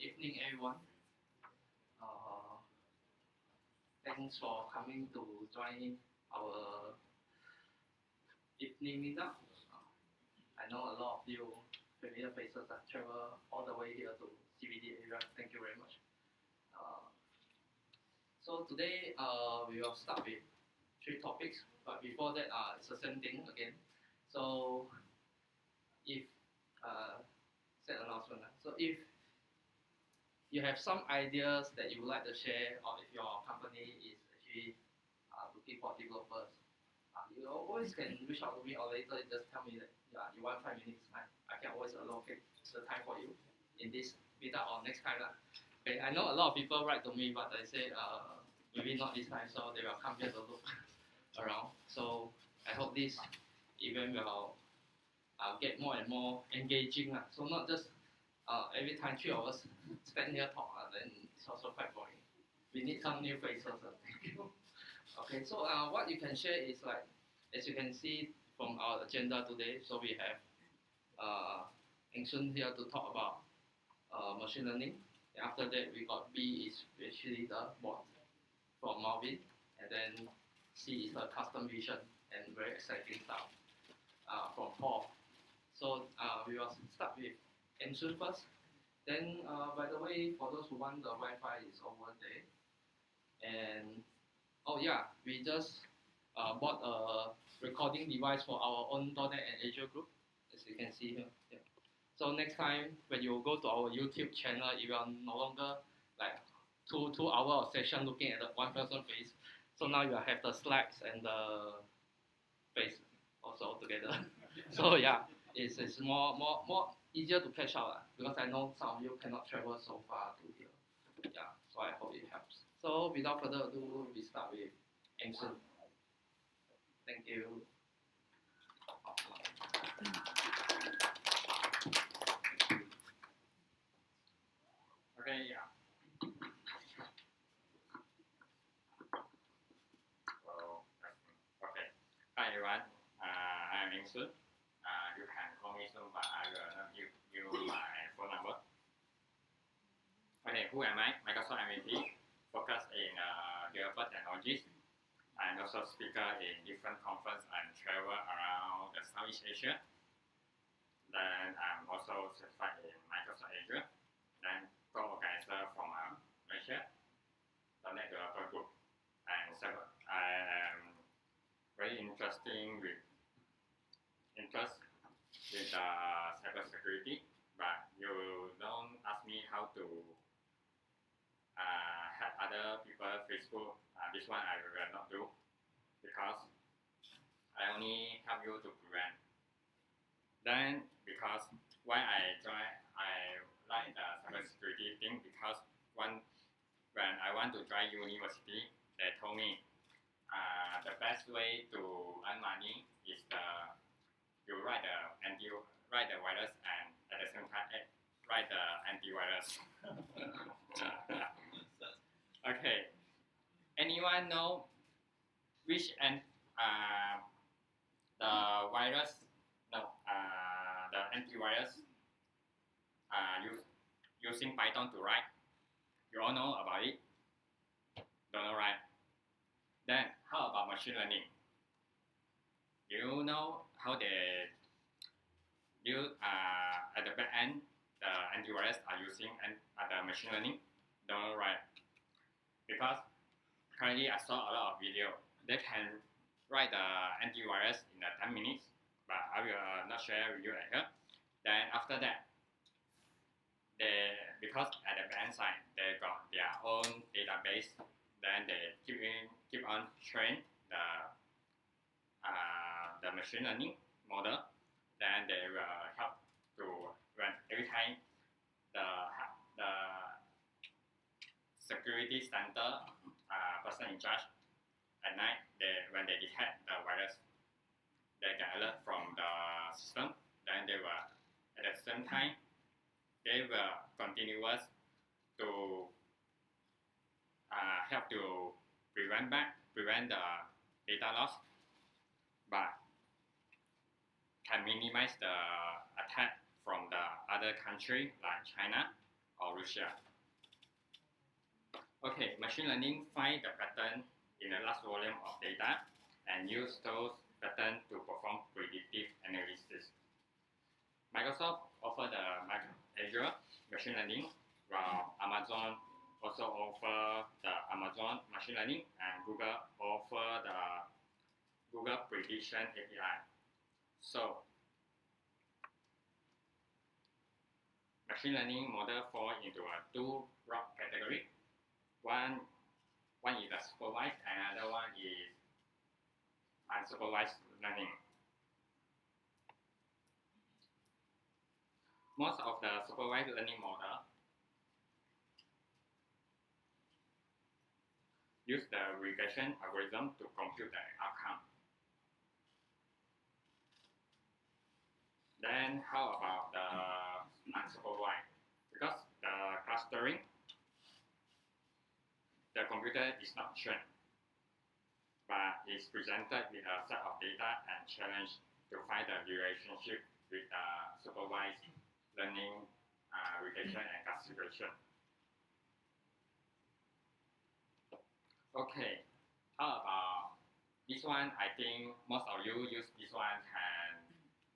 evening, everyone. Uh, Thanks for coming to join our evening meetup. I know a lot of you familiar faces that travel all the way here to CBD area. Thank you very much. Uh, so today we will start with 3 topics, but before that it's the same thing again. So if set announcement. So if you have some ideas that you would like to share, or if your company is actually looking for developers, you always can reach out to me, or later just tell me that you want 5 minutes time. I can always allocate the time for you in this meetup or next time. Okay, I know a lot of people write to me, but they say maybe not this time, so they will come here to look around. So I hope this event will get more and more engaging. So not just every time 3 of us stand here talk, then it's also quite boring. We need some new faces. Okay, so what you can share is like, as you can see from our agenda today, so we have Eng Soon here to talk about machine learning. After that, we got B is actually the bot from Marvin, and then C is the custom vision and very exciting stuff from Paul. So we will start with Eng Soon first. Then, by the way, for those who want, the Wi-Fi is over there. And oh yeah, we just bought a recording device for our own .NET and Azure group, as you can see here. Yeah. So next time when you go to our YouTube channel, you are no longer like two hour of session looking at the one person face. So now you have the slides and the face also together. So yeah, it's more easier to catch up because I know some of you cannot travel so far to here. Yeah, so I hope it helps. So without further ado, we start with Eng Soon. Thank you. Okay, yeah. Well, okay. Hi everyone. I'm Eng Soon. You can call me Soon, but I will not give you my phone number. Okay, who am I? Microsoft MVP, focused in developer technologies. I'm also speaker in different conferences and travel around the Southeast Asia. Then I'm also certified in Microsoft Azure. Then co-organizer from Malaysia, the .NET Developer Group. And so I am very interesting with cybersecurity, but you don't ask me how to help other people Facebook. This one I will not do because I only help you to prevent. Then because why I like the cybersecurity thing, because when I want to join university, they told me the best way to earn money is you write the virus and at the same time write the antivirus. Okay, anyone know which the virus? No, the antivirus using Python to write. You all know about it? Don't know, right? Then how about machine learning? Do you know how they use at the back end the antivirus are using the machine learning? Don't know, right? Because currently I saw a lot of video. They can write the antivirus in 10 minutes, but I will not share with you later. Then after that, because at the back end side they got their own database. Then they keep on train the machine learning model. Then they will help to when every time the security center person in charge at night, when they detect the virus, they get alert from the system. Then they will at the same time they will continuous to help to prevent the data loss, but can minimize the attack from the other country like China. or Russia. Okay, machine learning find the pattern in a large volume of data and use those patterns to perform predictive analysis. Microsoft offer the Azure machine learning, while Amazon also offer the Amazon machine learning, and Google offer the Google prediction API. So, machine learning model fall into a two broad category. One is the supervised, and another one is unsupervised learning. Most of the supervised learning model use the regression algorithm to compute the outcome. Then how about the unsupervised? Because the clustering, the computer is not trained, but is presented with a set of data and challenged to find the relationship with supervised learning, regression, and classification. Okay, how about this one? I think most of you use this one can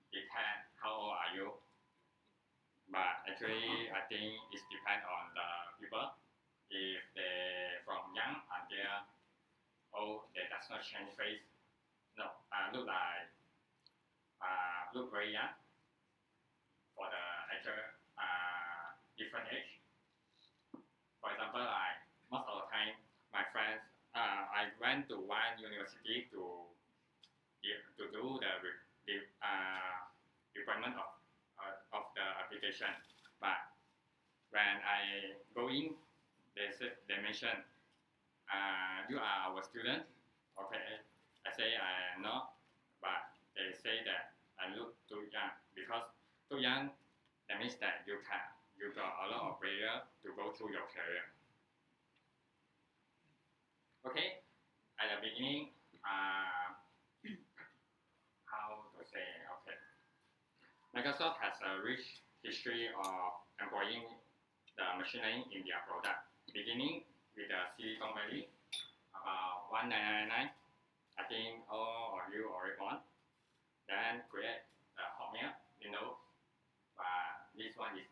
detect how old are you. But actually, I think it depends on the people. If they from young until old, they does not change face. No, look very young for the actual different age. For example, like most of the time, my friends, I went to one university to do the requirement of the application. But when I go in, they mention, you are our student. Okay, I say I am not, but they say that I look too young, because too young, that means that you got a lot of barrier to go through your career. Okay, at the beginning, how to say, okay. Microsoft has a rich history of employing the machine learning in their product, beginning with the Silicon Valley, about 1999. I think all of you already born. Then create the Hotmail, Windows, but this one is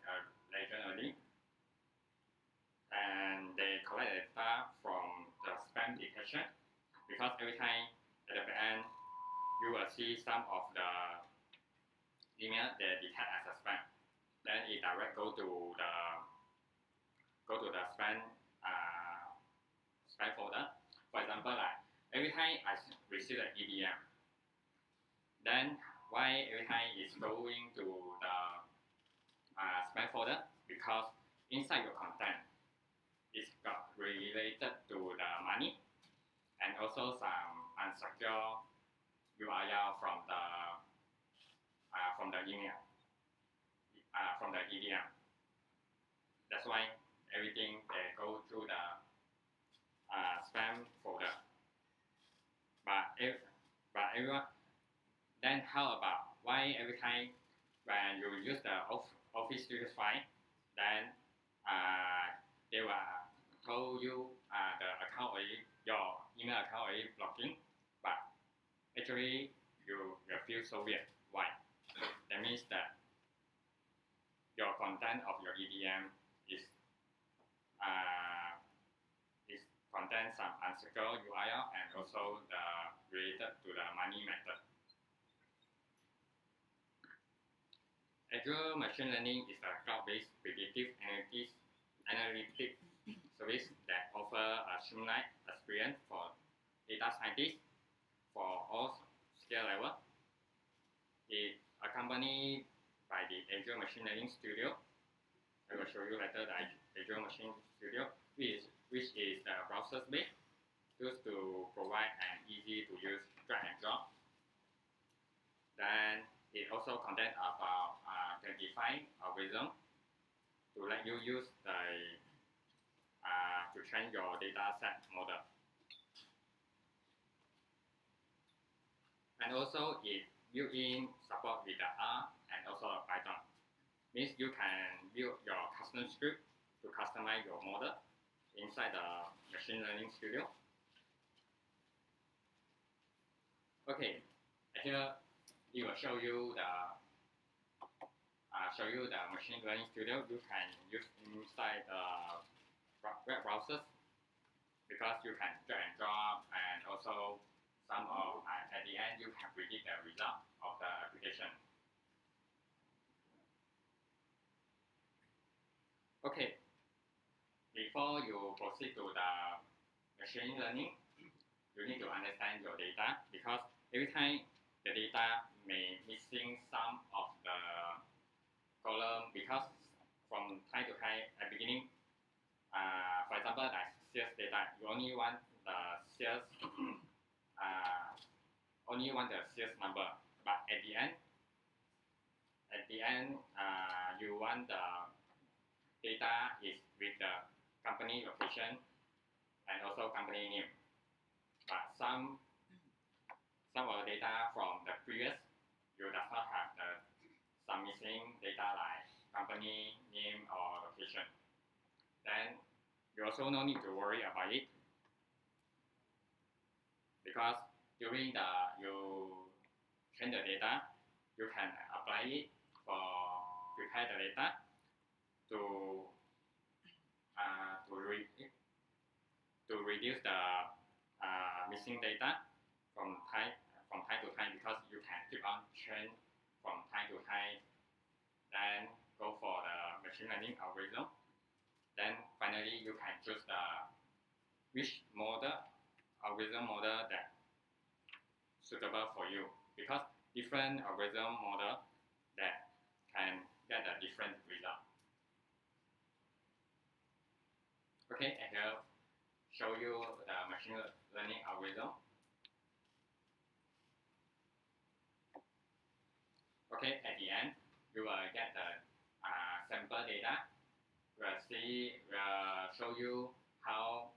legendary. And they collect data from the spam detection, because every time at the end you will see some of the email they detect as a spam. Then it direct go to the spam folder. For example, like every time I receive an EDM, then why every time it's going to the spam folder? Because inside your content it's got related to the money and also some unsecure URL from the email, from the EDM. That's why everything they go through the spam folder. But everyone, then how about why every time when you use the Office 365, then they will told you the account already, your email account already blocking, but actually you feel so weird. Why? That means that your content of your EDM is contain some unsecure URL and also the related to the money method. Azure Machine Learning is a cloud-based predictive analytics service that offers a streamlined experience for data scientists for all skill level. It accompanied by the Azure Machine Learning Studio. I will show you later the Azure Machine Studio, which is the browser-based, used to provide an easy-to-use drag and drop. Then it also contains about 25 algorithms to let you use to train your data set model. And also it built-in support with the R and also Python. Means you can build your custom script to customize your model inside the machine learning studio. Okay, here it will show you the machine learning studio you can use inside the web browsers, because you can drag and drop, and also some of at the end you can predict the result of the application. Okay, before you proceed to the machine learning, you need to understand your data, because every time the data may missing some of the column, because from time to time at beginning, for example, like sales data, you only want the sales, number, but at the end, you want the data is with the company location and also company name. But some of the data from the previous, you does not have some missing data like company name or location. Then you also no need to worry about it, because during you train the data, you can apply it for prepare the data to reduce the missing data from time to time, because you can keep on train from time to time, then go for the machine learning algorithm. Then finally you can choose the which algorithm model that suitable for you, because different algorithm model that can get a different result. Okay, I here show you the machine learning algorithm. Okay, at the end, you will get the sample data. We'll show you how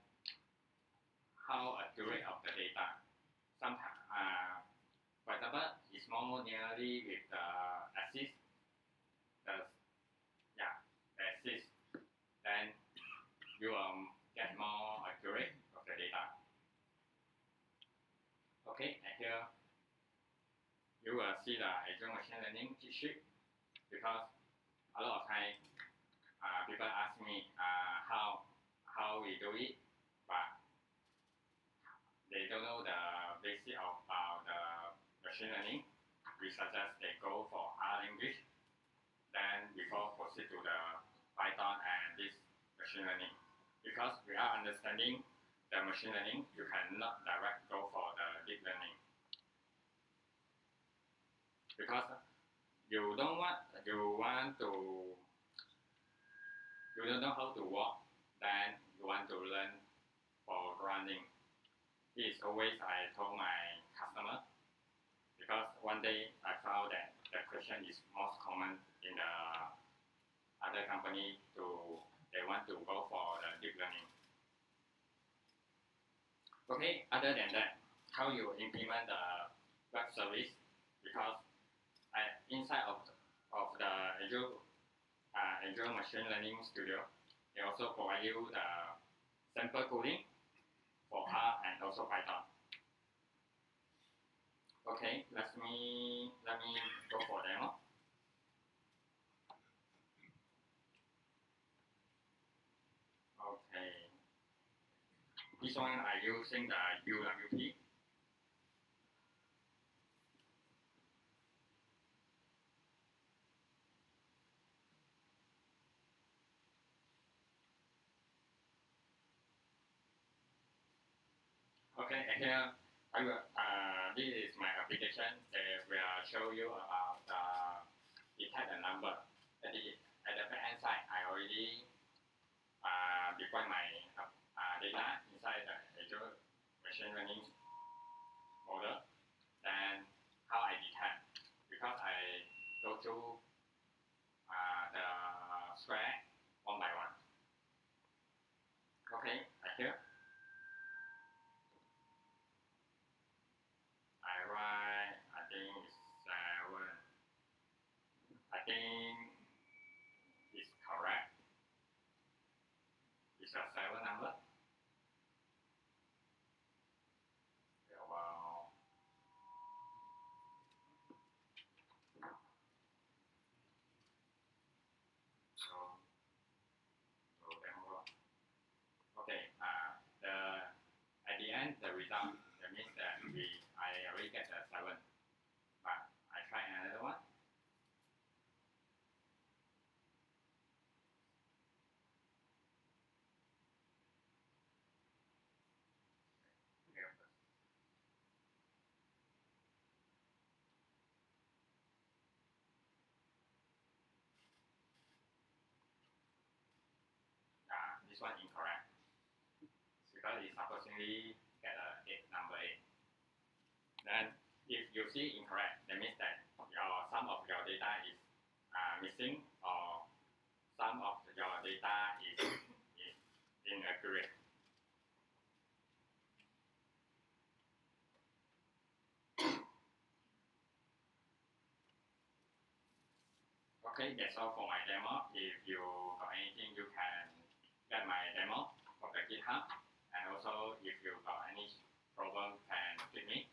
accurate of the data. Sometimes, for example, it's more nearly with the axis. Then you will get more accurate of the data. Okay, and here you will see the Azure machine learning cheat sheet, because a lot of time people ask me how we do it, but they don't know the basic about the machine learning. We suggest they go for other language, then before proceed to the Python and this machine learning. Because we are understanding the machine learning, you cannot direct go for the deep learning. Because you don't know how to walk, then you want to learn for running. This is always I told my customer, because one day I found that the question is most common in the other company they want to go for the deep learning. Okay, other than that, how you implement the web service, because inside of the Azure Machine Learning Studio, they also provide you the sample coding for R and also Python. Okay, let me go for demo. Okay, this one I'm using the UWP. Okay, and here I will, this is my application that will show you about detect the number. At the back end side, I already deploy my data inside the Azure machine learning model. Then how I detect, because I go through the square one by one. Okay, right here. I think it's correct. a 7 number. Well, okay, at the end, the result, that means that I already get the 7, but I try another one. This one incorrect, because it's supposedly get a 8, number 8. Then if you see incorrect, that means that some of your data is missing, or some of your data is inaccurate. Okay, that's all for my demo. If you got anything, you can get my demo from the GitHub. And also, if you got any problem, can click me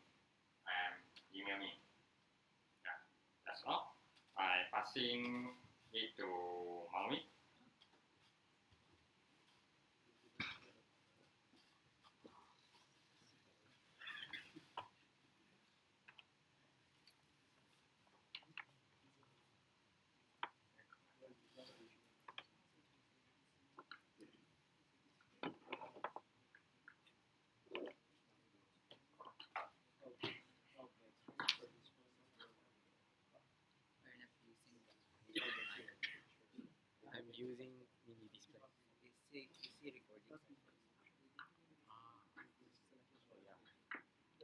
and email me. Yeah, that's all. I passing it to Marvin. I'm using mini display. You see recording.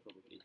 Probably not.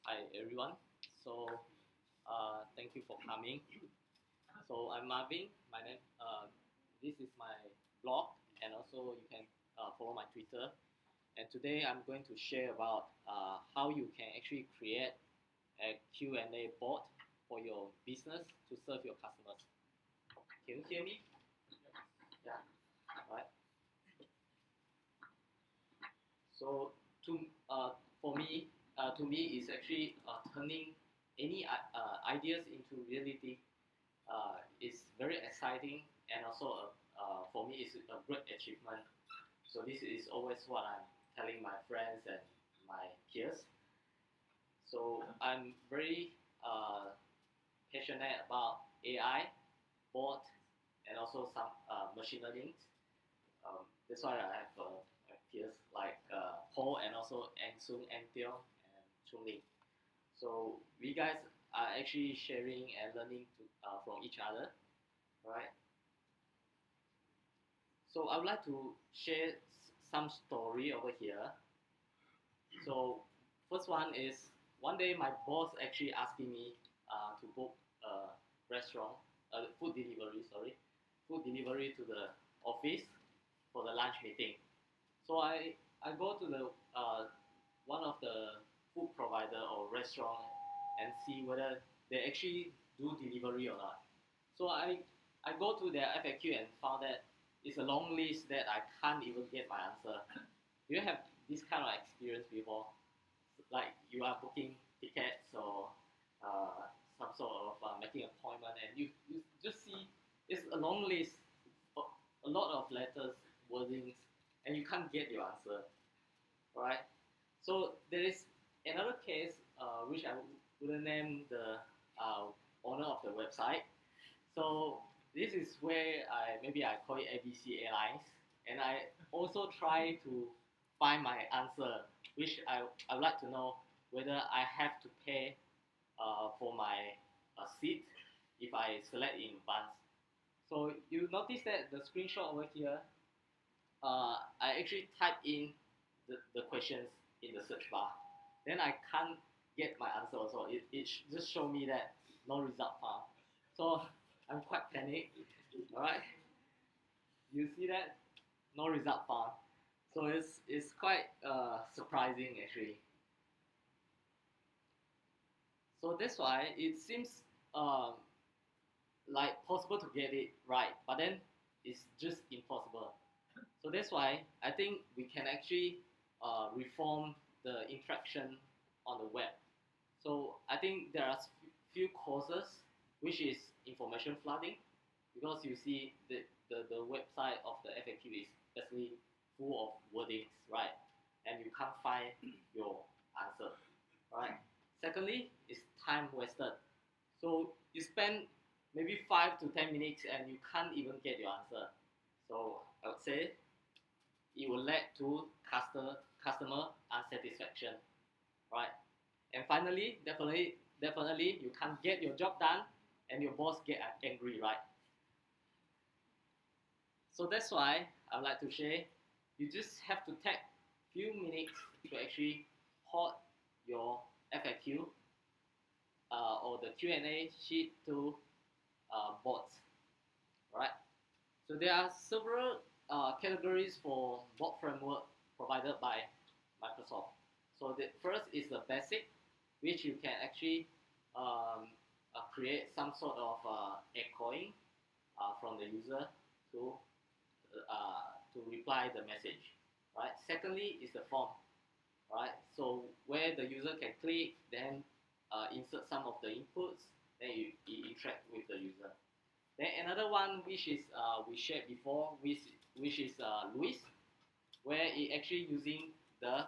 Hi everyone. So thank you for coming. So I'm Marvin. My name. This is my blog, and also you can follow my Twitter. And today I'm going to share about how you can actually create a Q&A bot for your business to serve your customers. Can you hear me? Yeah. All right. So for me, to me, is actually turning any ideas into reality. Is very exciting, and also for me, it's a great achievement. So this is always what I'm telling my friends and my peers. So I'm very passionate about AI, bot, and also some machine learning. That's why I have peers like Paul and also Eng Soon, and Goh Chun Lin. So we guys are actually sharing and learning from each other, right? So I would like to share some story over here. So first one is one day my boss actually asking me to book a restaurant, food delivery to the office for the lunch meeting. So I go to the one of the food provider or restaurant and see whether they actually do delivery or not. So I go to their FAQ and found that it's a long list that I can't even get my answer. Do you have this kind of experience before? Like you are booking tickets or some sort of making appointment, and you just see it's a long list, a lot of letters, wordings, and you can't get your answer. Alright, so there is another case which I wouldn't name the owner of the website. So this is where maybe I call it ABC Airlines, and I also try to find my answer, which I would like to know whether I have to pay for my seat if I select in advance. So you notice that the screenshot over here, I actually type in the questions in the search bar. Then I can't get my answer also. It just show me that no result found. So I'm quite panicked. Alright, you see that? No result found. So it's quite surprising actually. So that's why it seems like possible to get it right, but then it's just impossible. So that's why I think we can actually reform the interaction on the web. So I think there are few causes, which is information flooding, because you see the website of the FAQ is basically full of wordings, right? And you can't find your answer, right? Secondly, is time wasted. So you spend maybe 5 to 10 minutes and you can't even get your answer. So I would say it will lead to customer unsatisfaction, right? And finally, definitely you can't get your job done and your boss get angry, right? So that's why I'd like to share, you just have to take few minutes to actually port your FAQ or the Q&A sheet to bots, right? So there are several categories for bot framework provided by Microsoft. So the first is the basic, which you can actually create some sort of echoing from the user to reply the message, right? Secondly is the form, right? So where the user can click, then insert some of the inputs, then you interact with the user. Then another one which is we shared before, which is Luis, where it actually using the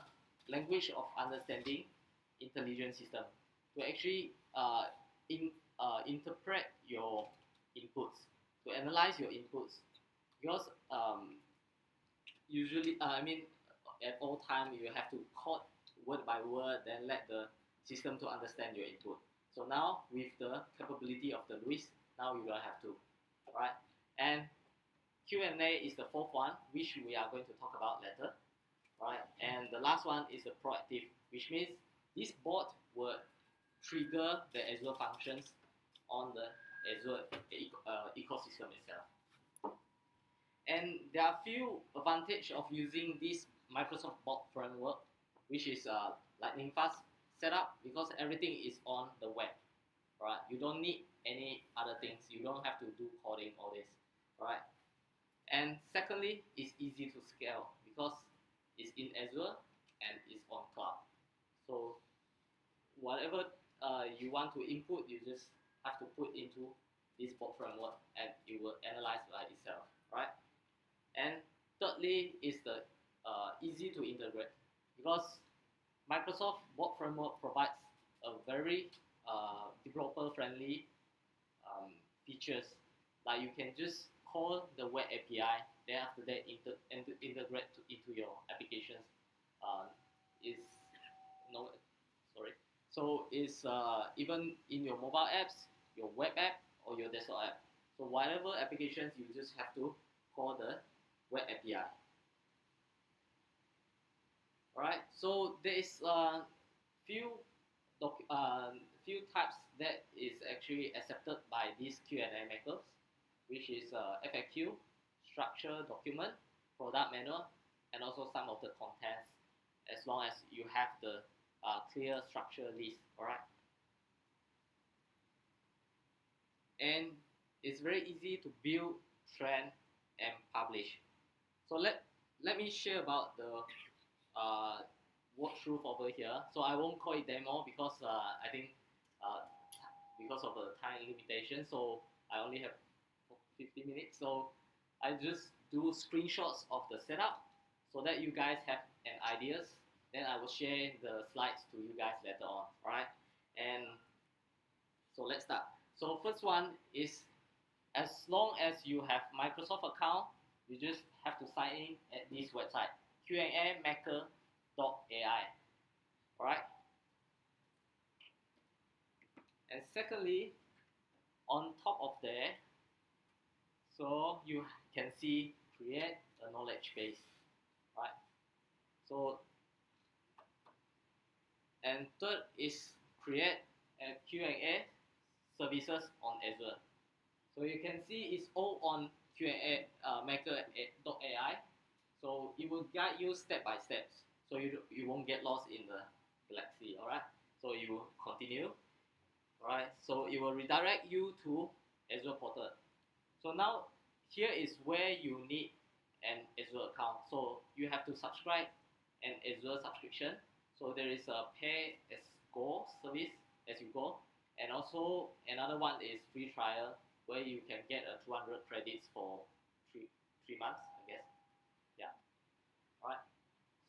language of understanding intelligence system to actually interpret your inputs, to analyze your inputs, because usually at all time you have to code word by word, then let the system to understand your input. So now with the capability of the Luis, now you don't have to, right? And Q&A is the fourth one, which we are going to talk about later, right? And the last one is the proactive, which means this bot will trigger the Azure functions on the Azure ecosystem itself. And there are few advantages of using this Microsoft bot framework, which is lightning fast setup, because everything is on the web, right? You don't need any other things. You don't have to do coding, all this, right? And secondly, it's easy to scale because it's in Azure and it's on cloud. So whatever you want to input, you just have to put into this bot framework and it will analyze by itself, right? And thirdly is the easy to integrate, because Microsoft bot framework provides a very developer-friendly features. Like you can just call the web API, then after that integrate into your applications. So it's even in your mobile apps, your web app, or your desktop app. So whatever applications, you just have to call the web API. Alright, so there is few types that is actually accepted by these Q&A methods, which is FAQ, structure document, product manual, and also some of the contents, as long as you have the clear structure list. Alright, and it's very easy to build, train, and publish. So let me share about the walkthrough over here. So I won't call it demo because I think because of the time limitation, so I only have 50 minutes. So I just do screenshots of the setup. so that you guys have an ideas. Then I will share the slides to you guys later on. Alright, and so let's start. So first one is, as long as you have Microsoft account, you just have to sign in at this website, qnamaker.ai. Alright, and secondly, on top of there, so you can see create a knowledge base, right? So, and third is create a Q&A services on Azure. So you can see it's all on Q&A maker.ai. So it will guide you step by step, so you won't get lost in the galaxy. Alright, so you will continue. Alright, so it will redirect you to Azure portal. So now here is where you need an Azure account. So you have to subscribe an Azure subscription. So there is a pay as go service as you go, and also another one is free trial where you can get a 200 credits for three months, I guess. Yeah. Alright.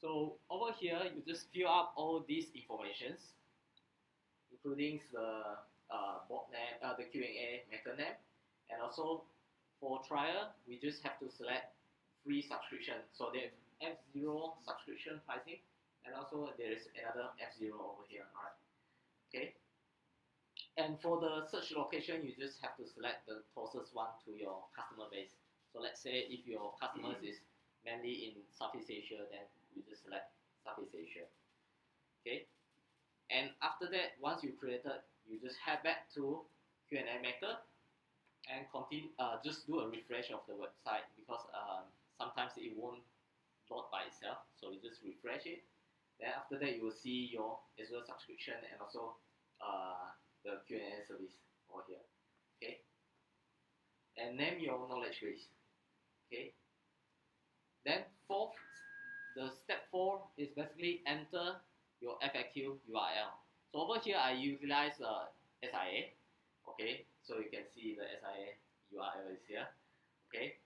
So over here you just fill up all these informations, including the bot name, the Q&A maker name, and also for trial we just have to select free subscription. So there's F0 subscription pricing, and also there is another F0 over here. Alright. Okay. And for the search location, you just have to select the closest one to your customer base. So let's say if your customers is mainly in Southeast Asia, then you just select Southeast Asia. Okay. And after that, once you created, you just head back to Q&A Maker and continue. Just do a refresh of the website, because sometimes it won't load by itself. So you just refresh it. Then after that, you will see your Azure subscription and also the Q&A service over here. Okay. And name your knowledge base. Okay. Then fourth, the step 4 is basically enter your FAQ URL. So over here I utilize SIA. Okay, so you can see the SIA URL is here. Okay,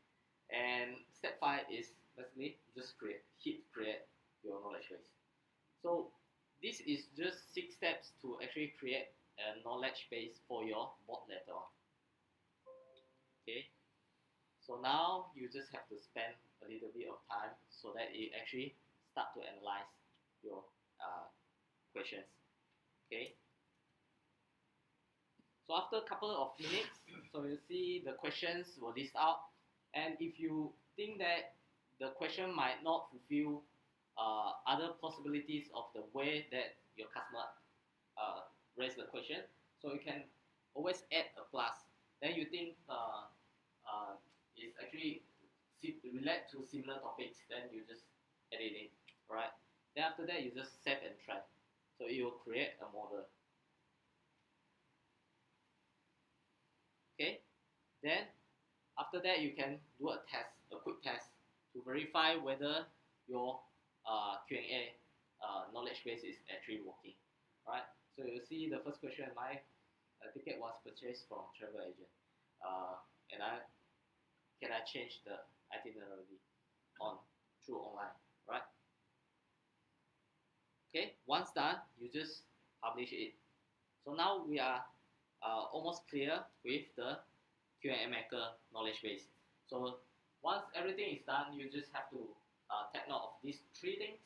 and step 5 is basically just hit create your knowledge base. So this is just 6 steps to actually create a knowledge base for your bot later on. Okay, so now you just have to spend a little bit of time so that it actually start to analyze your questions. Okay, so after a couple of minutes, so you see the questions will list out, and if you think that the question might not fulfill other possibilities of the way that your customer raise the question, so you can always add a plus. Then you think it's actually relate to similar topics, then you just add it in, right? Then after that, you just save and try. So it will create a model. Okay. Then after that, you can do a test, a quick test, to verify whether your Q&A knowledge base is actually working. Right. So you see the first question: my ticket was purchased from travel agent, and can I change the itinerary through online, right? Okay, once done, you just publish it. So now we are almost clear with the Q&A Maker knowledge base. So once everything is done, you just have to take note of these 3 things,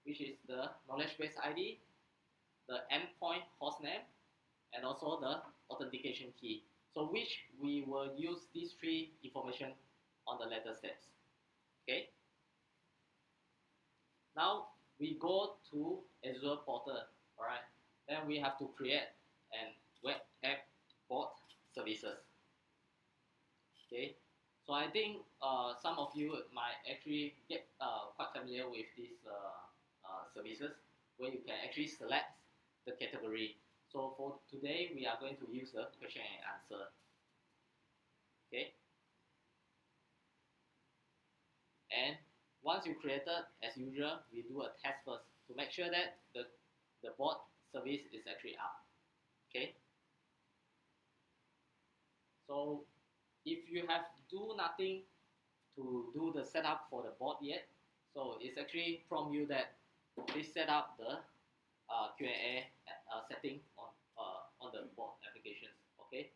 which is the knowledge base ID, the endpoint hostname, and also the authentication key. So which we will use these 3 information on the later steps. Okay. Now we go to Azure portal. Alright. Then we have to create an web app bot services. Okay. So I think some of you might actually get quite familiar with these services, where you can actually select the category. So for today, we are going to use the question and answer. Okay. And once you created, as usual, we do a test first to make sure that the bot service is actually up. Okay. So if you have do nothing to do the setup for the bot yet, So it's actually from you that please set up the Q&A setting on the board applications. Okay.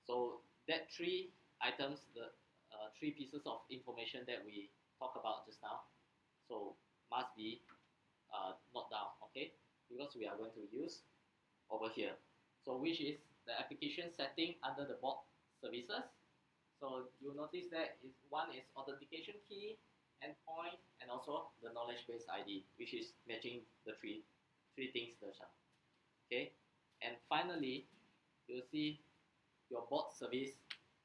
So that three items, the three pieces of information that we talked about just now, so must be note down. Okay, because we are going to use over here. So which is the application setting under the board services. So you'll notice that one is authentication key, endpoint, and also the knowledge base ID, which is matching the three things just now. Okay, and finally you'll see your bot service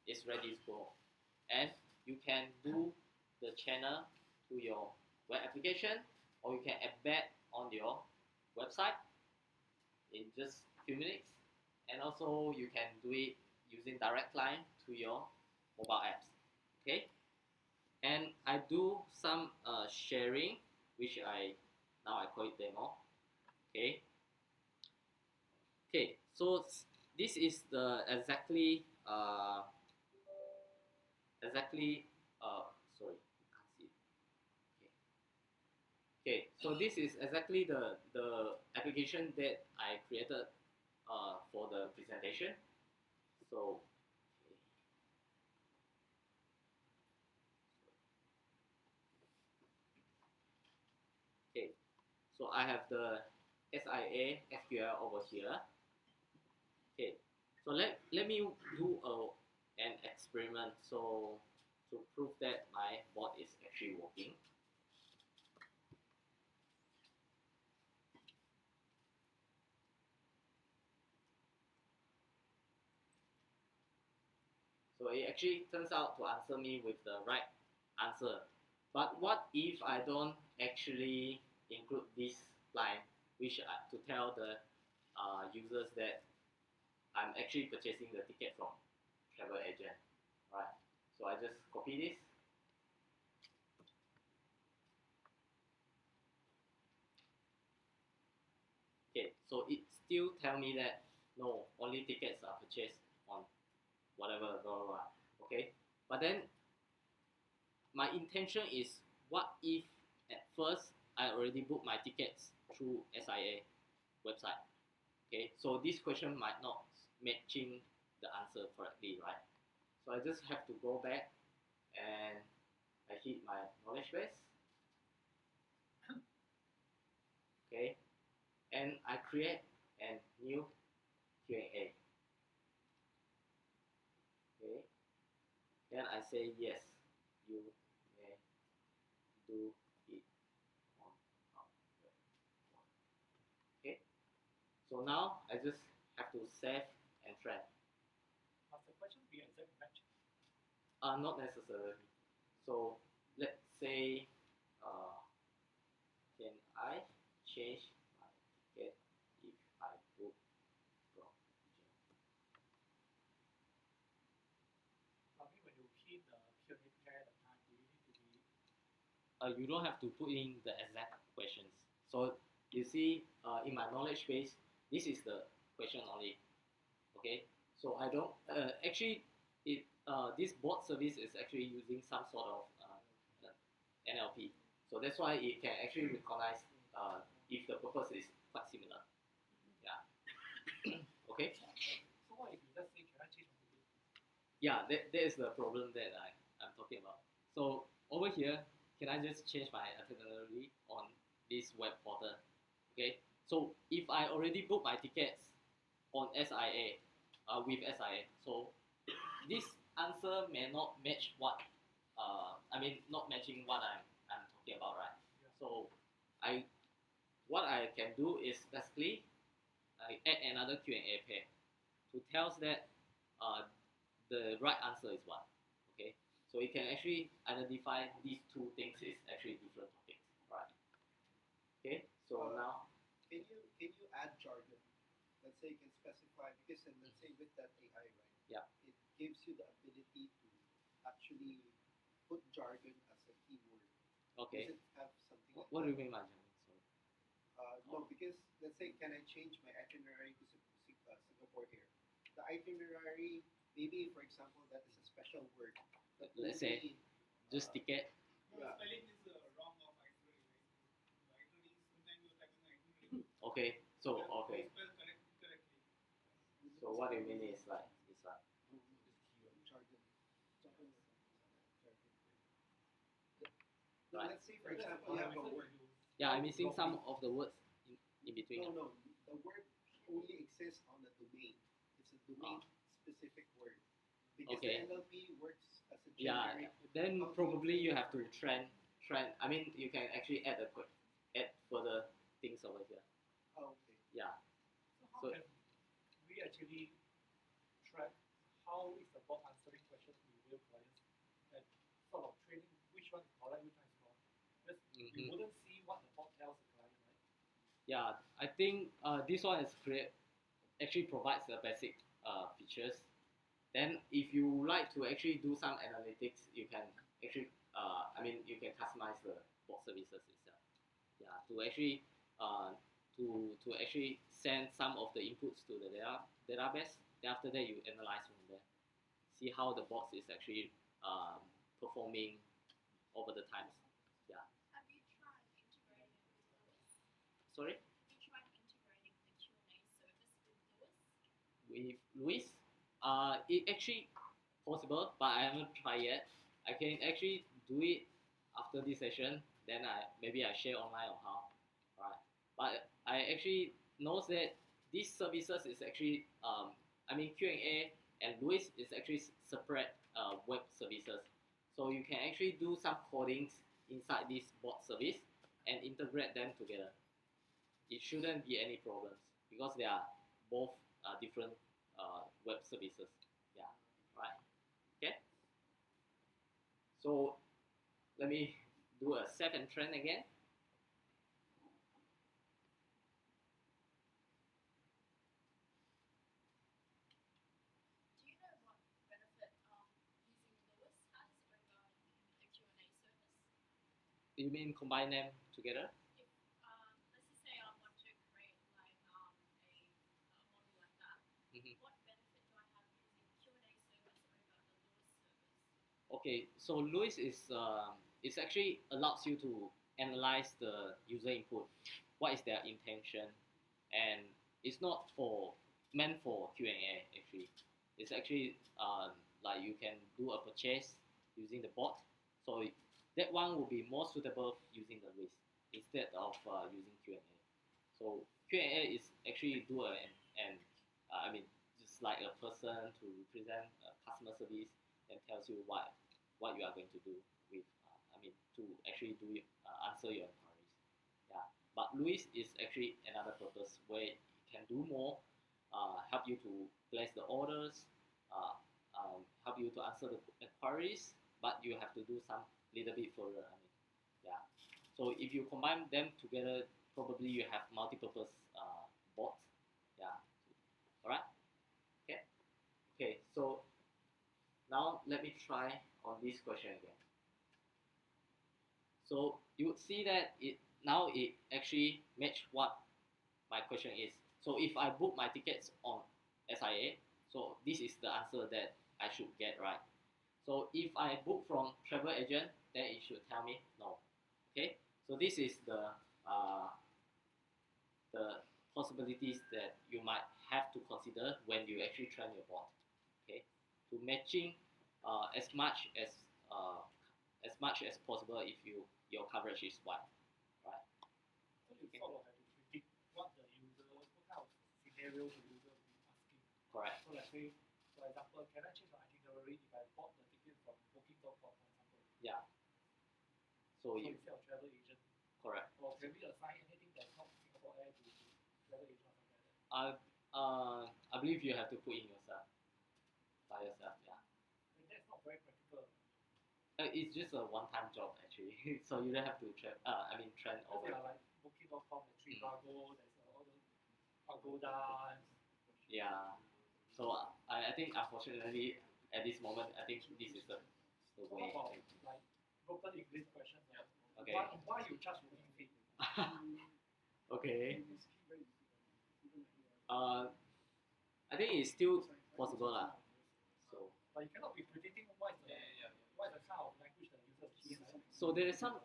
is ready to go, and you can do the channel to your web application, or you can embed on your website in just a few minutes, and also you can do it using direct line to your mobile apps. Okay, and I do some sharing, which I call it demo. Okay, so this is the exactly sorry, you can't see it. Okay, so this is exactly the application that I created for the presentation. So okay, so I have the SIA SQL over here. Okay, so let me do an experiment, so to prove that my bot is actually working. So it actually turns out to answer me with the right answer. But what if I don't actually include this line, which to tell the users that I'm actually purchasing the ticket from travel agent, right? So I just copy this. Okay, so it still tell me that no, only tickets are purchased on whatever, blah, blah, blah. Okay, but then my intention is, what if at first I already booked my tickets through SIA website? Okay, so this question might not matching the answer correctly, right? So I just have to go back and I hit my knowledge base. Okay, and I create a new Q&A. Okay, then I say yes, you may do it on our web. Okay, so now I just have to save and track. Must the question be exact match? Not necessarily. So let's say, can I change my ticket if I book from Azure? I mean, when you key the Q&A pair at the time, do you need to be You don't have to put in the exact questions. So you see, in my knowledge base, this is the question only. Okay, so I don't actually this bot service is actually using some sort of NLP. So that's why it can actually recognize if the purpose is quite similar. Yeah. Okay. so what if you just say can I change my ticket? Yeah, that is the problem that I'm talking about. So over here, can I just change my itinerary on this web portal? Okay. So if I already booked my tickets on SIA, with SIA, so this answer may not match what not matching what I'm talking about, right? Yeah. So what I can do is basically I add another Q&A pair to tell us that the right answer is what. Okay, so it can actually identify these two things is actually different topics, right? Okay, so now Can you add jargon? Let's say you can specify, because let's say with that AI, right? Yeah. It gives you the ability to actually put jargon as a keyword. okay, Does it have something like what do that? you mean by jargon? Sorry. No, because let's say, can I change my itinerary to Singapore here? The itinerary, maybe for example, that is a special word. That Let's say only, just ticket. No, Yeah. the spelling is Okay, so okay. Spell correctly. So what do you mean is like No, Right. let's say for example you have a word. yeah, I'm missing some of the words in between. No, the word only exists on the domain. It's a domain specific word. Because Okay. the NLP works as a Yeah, generic. then probably you have to trend. I mean, you can actually add further things over here. Oh, okay. Yeah. So how So- can we actually track how is the bot answering questions to real clients and sort of training which one is correct, which one is wrong? Because we Mhm. wouldn't see what the bot tells the client, right? Yeah, I think this one is actually provides the basic features. Then if you like to actually do some analytics, you can actually you can customize the bot services itself. Yeah, to actually to actually send some of the inputs to the database. Then after that you analyze from there, see how the box is actually performing over the times. Yeah. Have you tried integrating with Lewis? Sorry. Have you tried integrating the Q&A service with Lewis? With Luis, it actually possible, but I haven't tried yet. I can actually do it after this session. Then maybe I share online or how, right? But I actually knows that these services is actually Q&A and Luis is actually separate web services. So you can actually do some codings inside this bot service and integrate them together. It shouldn't be any problems because they are both different web services. Yeah, right. Okay. So let me do a save and trend again. Do you know what benefit using Lewis has over the Q&A service? You mean combine them together? If let's just say I want to create like a model like that, Mhm. what benefit do I have using Q&A service over the Lewis service? Okay, so Luis is actually allows you to analyze the user input, what is their intention, and it's not meant for Q&A actually. It's actually like you can do a purchase using the bot, so that one will be more suitable using the Luis instead of using Q&A. So Q&A is actually do just like a person to represent customer service and tells you what you are going to do with to actually answer your inquiries. Yeah, but Luis is actually another purpose where it can do more, help you to place the orders, help you to answer the inquiries, but you have to do some little bit further. Yeah. So if you combine them together, probably you have multi-purpose bots. Yeah. All right. Okay. Okay. So now let me try on this question again. So you would see that it actually match what my question is. So if I book my tickets on SIA, so this is the answer that I should get, right? So if I book from travel agent, then it should tell me no. Okay, so this is the possibilities that you might have to consider when you actually train your bot. Okay, to matching as much as possible if your coverage is wide, right? So you sort of have to predict what kind of scenario the user will be asking. Correct. So let's say, for example, can I change my itinerary if I bought the ticket from Booking.com, for example? Yeah. So instead of travel agent. Correct. Or can we assign anything that's not Singapore Air to travel agent or something like that? I believe you have to put in yourself by yourself. Yeah. And that's not very practical. It's just a one-time job actually, so you don't have to train Because over. they are like Booking.com and Trivago, there's all those Agoda. Yeah. So I think unfortunately at this moment I think this is the So how way. about like broken English questions? Okay. Why you charge booking fee? Okay. I think it's still possible lah. So But you cannot be predicting what is the kind of language the user is speaking. so there is some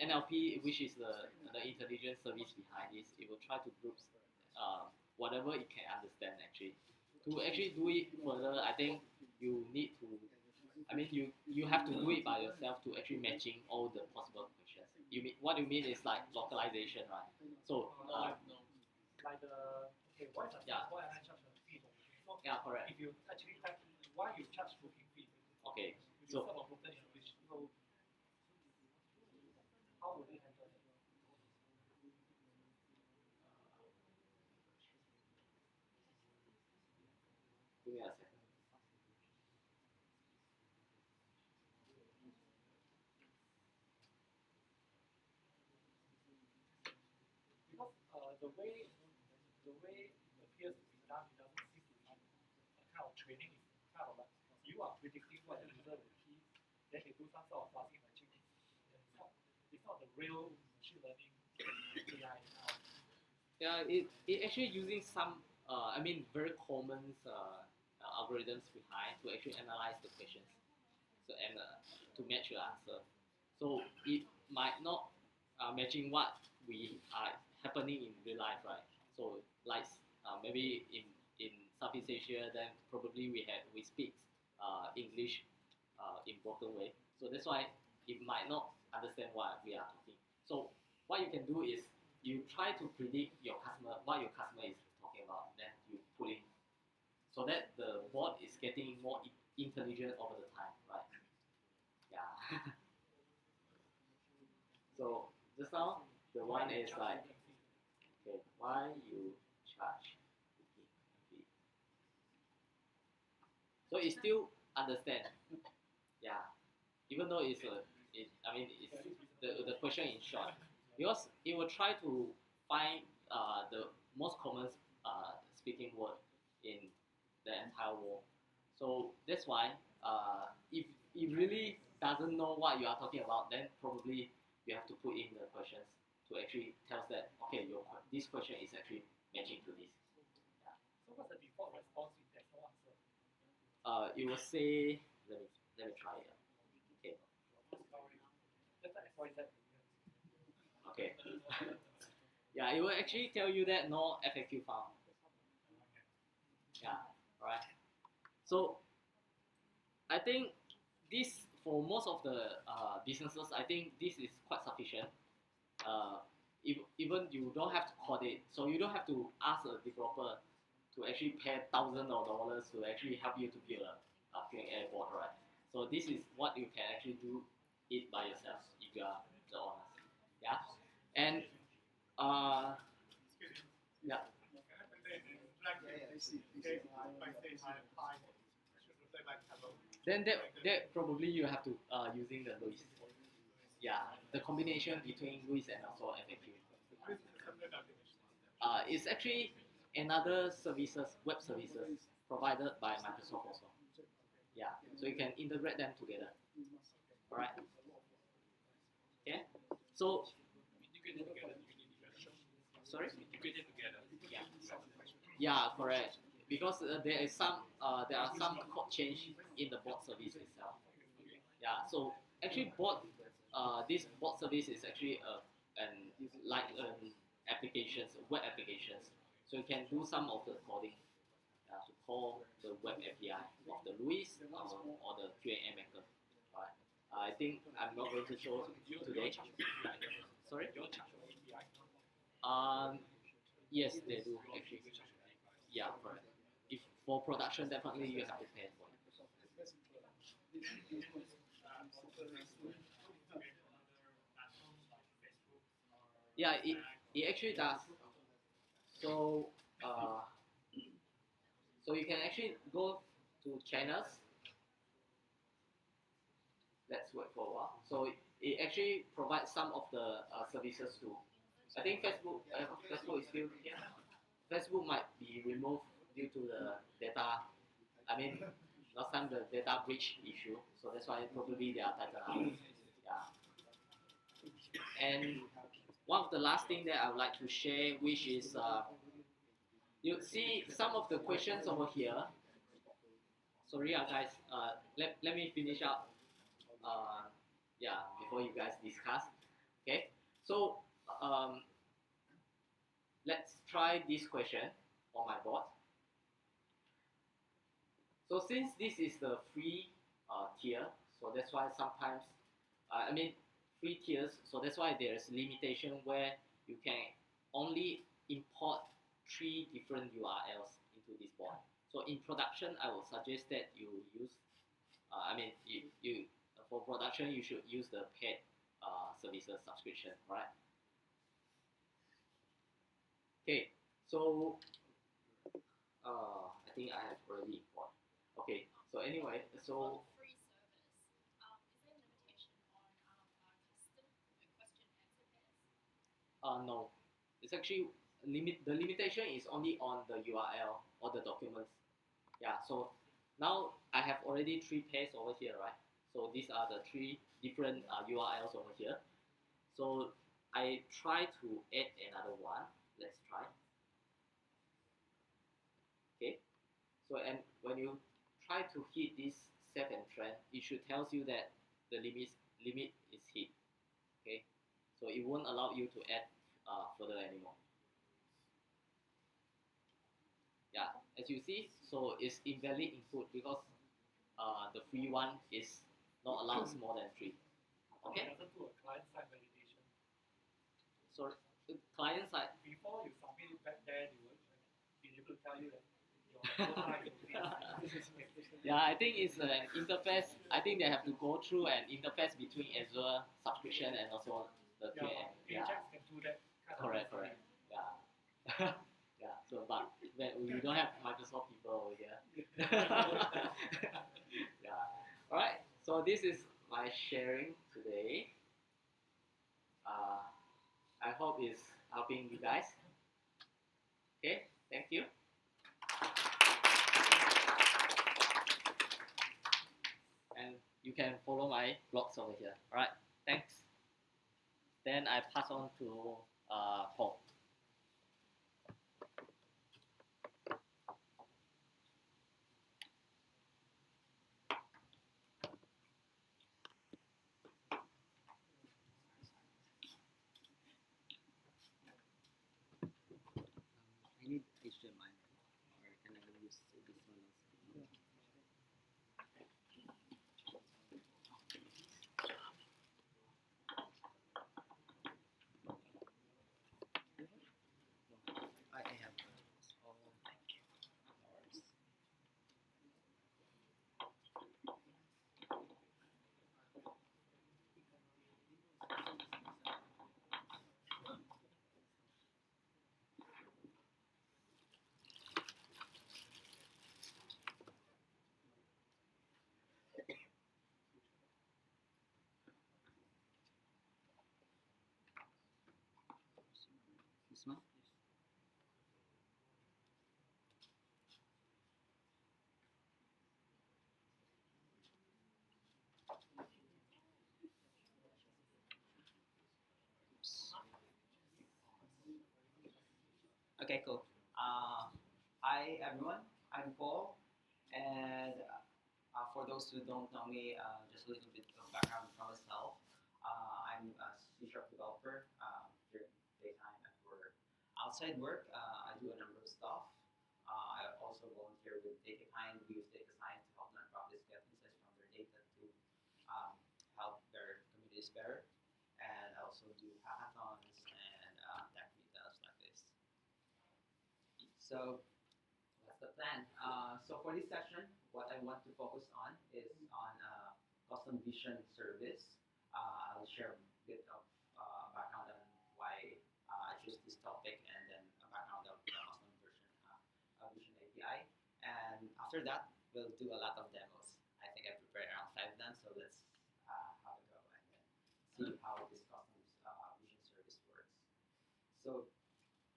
NLP which is the the intelligence service behind this, it will try to group whatever it can understand actually. To actually do it further, I think you need to, you have to do it by yourself to actually matching all the possible questions. What you mean is like localization, right? So, like okay, why does yeah. why I charge a fee for booking? So yeah, correct. if you actually type why you charge booking fee, Okay, you so sort of broken English. So how would they handle that? give me a second. Because the way it appears to be done, it doesn't seem to be a kind of training. It's kind of like you are predicting what the user will key, then they do some sort of fuzzy matching. It's not the real machine learning AI now. Yeah, it actually using some very common algorithms behind to actually analyze the questions, so and to match your answer. So it might not matching what we are happening in real life, right? So like maybe in Southeast Asia, then probably we speak English in broken way. So that's why it might not understand what we are talking. So what you can do is you try to predict what your customer is talking about, then you put in so that the bot is getting more intelligent over the time, right? Yeah. So just now the one is like, okay, why you charge booking fee? So it still understand, yeah. Even though it's the question in short, because it will try to find the most common speaking word in the entire world. So that's why if it really doesn't know what you are talking about, then probably you have to put in the questions to actually tell that okay, this question is actually matching to this. Yeah. So what's the default response if there's no answer? It will say, let me try it. Okay. Just like XYZ. Okay. Yeah, it will actually tell you that no FAQ found. Yeah, right. So I think this for most of the businesses, I think this is quite sufficient. Even you don't have to code it, so you don't have to ask a developer to actually pay thousands of dollars to actually help you to build a Q&A bot, right? So this is what you can actually do it by yourself if you are the honest. Yeah, and yeah. Then that probably you have to using the Louis. Yeah, the combination between Louis and also FAQ. It's actually another web services provided by Microsoft also. Yeah, so you can integrate them together. Alright. Okay. So sorry? Yeah. Yeah, correct. Because there are some code change in the bot service itself. Yeah. So actually, this bot service is actually web applications. So you can do some of the coding to call the web API of the Louis or the Q&A maker. Alright. I think I'm not going to show today. Sorry? Yes, they do actually. Yeah, correct. If for production, definitely you have to pay for it. Yeah, it actually does. So so you can actually go to channels. Let's wait for a while. So it actually provides some of the services too. I think Facebook is still here. Facebook might be removed due to the data. Last time the data breach issue, so that's why probably they are tightened up. Yeah. And one of the last thing that I would like to share, which is you see some of the questions over here. Sorry, guys. Let me finish up. Yeah, before you guys discuss. Okay. So let's try this question on my board. So since this is the free tier, so that's why sometimes, free tiers, so that's why there's limitation where you can only import 3 different URLs into this board. So in production, I would suggest that you use, for production, you should use the paid services subscription, right? Okay, so I think I have already imported. Okay, so anyway, so For free service, is there a limitation on custom question answer pairs? no, it's actually the limitation is only on the URL or the documents. Yeah, so now I have already 3 pairs over here, right? So these are the 3 different URLs over here. So I try to add another one. Let's try. Okay. So and when you try to hit this save and trend, it should tells you that the limit is hit. Okay. So it won't allow you to add further anymore. Yeah, as you see, so it's invalid input because the free one is not allowed more than 3. Okay. It doesn't do a client-side validation. So the client side. Before you submit it back there, they will be able to tell you that your quota is Yeah, I think it's an interface. I think they have to go through an interface between Azure subscription and also the yeah, Ajax can do that. Correct. Yeah. Yeah. So, but we don't have Microsoft people over here. Yeah. All right. So this is my sharing today. I hope it's helping you guys. Okay. Thank you. And you can follow my blogs over here. All right. Thanks. Then I pass on to Paul. I need HDMI, or can I use this one also? I have. Oh, thank you. No worries. This one? Okay, cool. Hi everyone, I'm Paul, and for those who don't know me, just a little bit of background from myself. I'm a C# developer during daytime at work. Outside work, I do a number of stuff. I also volunteer with DataKind. We use data science to help nonprofits get insights from their data to help their communities better. And I also do hackathons and tech meetups like this. So that's the plan. So for this session, what I want to focus on is on custom vision service. I'll share a bit of background on why I chose this topic, and then a background of the custom vision API. And after that, we'll do a lot of demos. I think I prepared around 5 done, so let's have a go and then see how this custom vision service works. So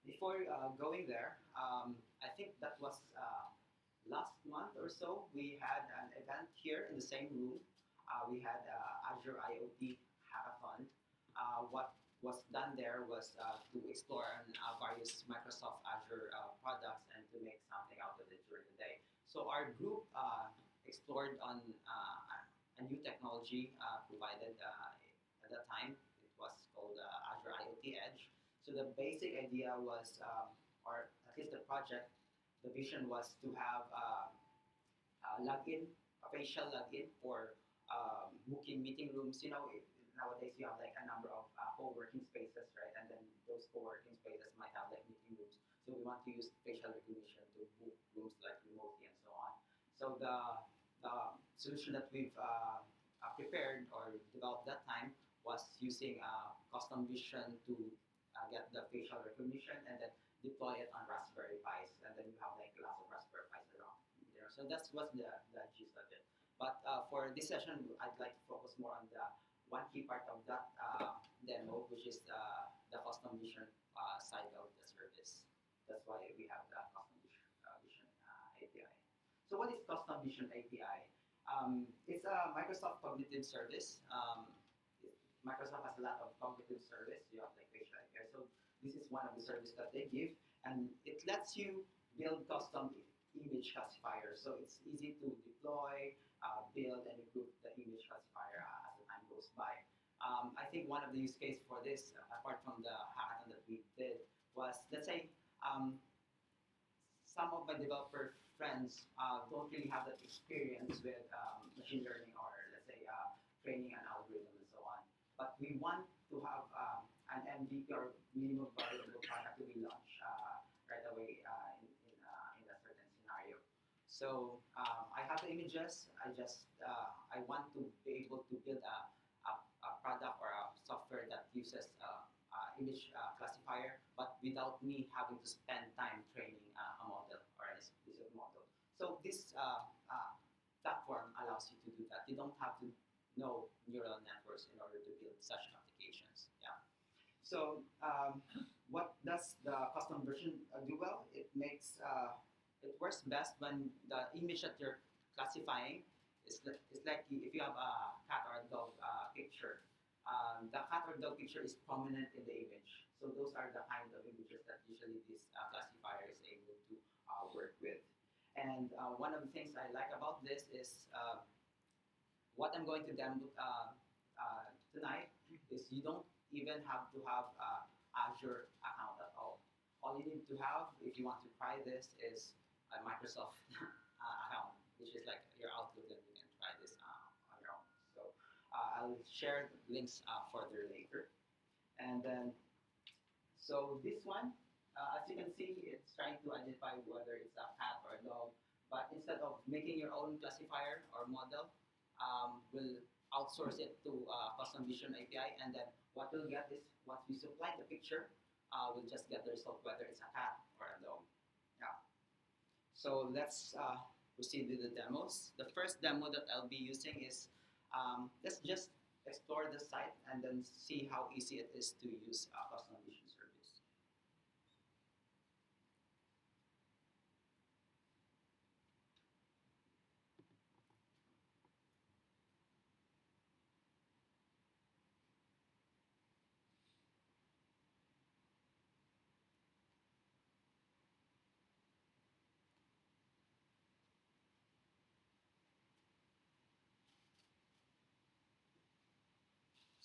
before going there, I think that was last month or so, we had an event here in the same room. We had Azure IoT Hackathon. What was done there was to explore various Microsoft Azure products and to make something out of it during the day. So our group explored on a new technology provided at that time. It was called Azure IoT Edge. So the basic idea was, or at least the project, the vision was to have a login, a facial login for booking meeting rooms. Nowadays you have like a number of co-working spaces, right? And then those co-working spaces might have like meeting rooms. So we want to use facial recognition to book rooms like remotely and so on. So the solution that we've prepared or developed that time was using custom vision to get the facial recognition and then deploy it on Raspberry Pis, and then you have like lots of Raspberry Pis around there. So that's what's the gist of it. But for this session, I'd like to focus more on the one key part of that demo, which is the custom vision side of the service. That's why we have the custom vision API. So what is custom vision API? It's a Microsoft cognitive service. Microsoft has a lot of cognitive service. You have like facial API. So this is one of the services that they give, and it lets you build custom image classifiers. So it's easy to deploy, build, and improve the image classifier as the time goes by. I think one of the use case for this, apart from the hackathon that we did, was, let's say, some of my developer friends don't really have that experience with machine learning or, let's say, training an algorithm and so on. But we want to have an MVP or minimum viable product to be launched right away in a certain scenario. So I have the images. I want to be able to build a product or a software that uses image classifier, but without me having to spend time training a model or a specific model. So this platform allows you to do that. You don't have to know neural networks in order to build such applications. Yeah. So what does the custom version do well? It works best when the image that you're classifying is like if you have a cat or a dog picture. The cat or dog picture is prominent in the image. So those are the kind of images that usually this classifier is able to work with. And one of the things I like about this is what I'm going to demo tonight is you don't even have to have Azure account at all. All you need to have if you want to try this is a Microsoft account, which is like your Outlook, and you can try this on your own. So I'll share links further later. And then, so this one, as you can see, it's trying to identify whether it's a cat or a dog. But instead of making your own classifier or model, we'll outsource it to custom vision API, and then what we'll get is once we supply the picture, we'll just get the result whether it's a cat or a dog. Yeah. So let's proceed with the demos. The first demo that I'll be using is let's just explore the site and then see how easy it is to use a custom vision service.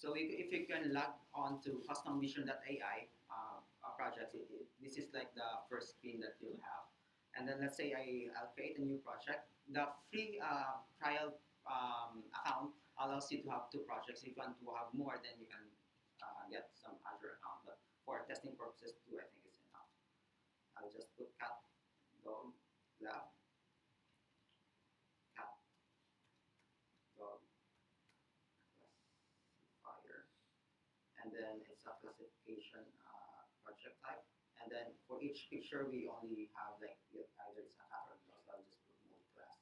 So if you can log on to customvision.ai project, this is like the first screen that you'll have. And then let's say I'll create a new project. The free trial account allows you to have 2 projects. If you want to have more, then you can get some Azure account. But for testing purposes, 2 I think is enough. I'll just put cat, dog, lab, cat, dog, classifier, and then it's a classification project type. And then for each picture, we only have like either it's a cat or dog, so I'll just put multi-class.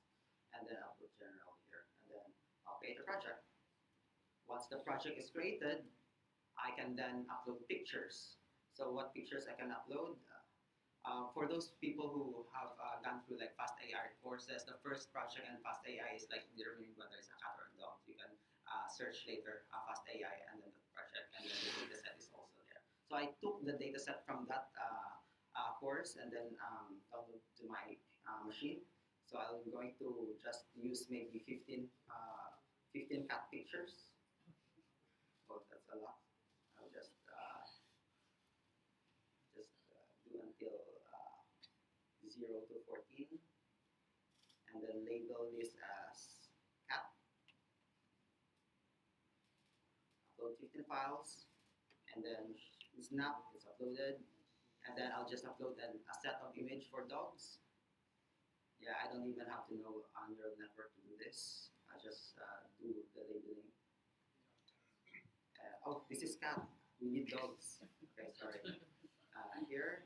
And then I'll put general here, and then I'll create a project. Once the project is created, I can then upload pictures. So what pictures I can upload? For those people who have gone through like Fast AI courses, the first project in Fast AI is like determining whether it's a cat or a dog. You can search later Fast AI and then the project, and then the data set is also there. So I took the data set from that course and then download to my machine. So I'm going to just use maybe 15 cat pictures. Oh, that's a lot. I'll just 0 to 14, and then label this as cat. Upload 15 files, and then snap is uploaded, and then I'll just upload a set of image for dogs. Yeah, I don't even have to know neural network to do this. I just do the labeling. Oh, this is cat. We need dogs. Okay, sorry. Here,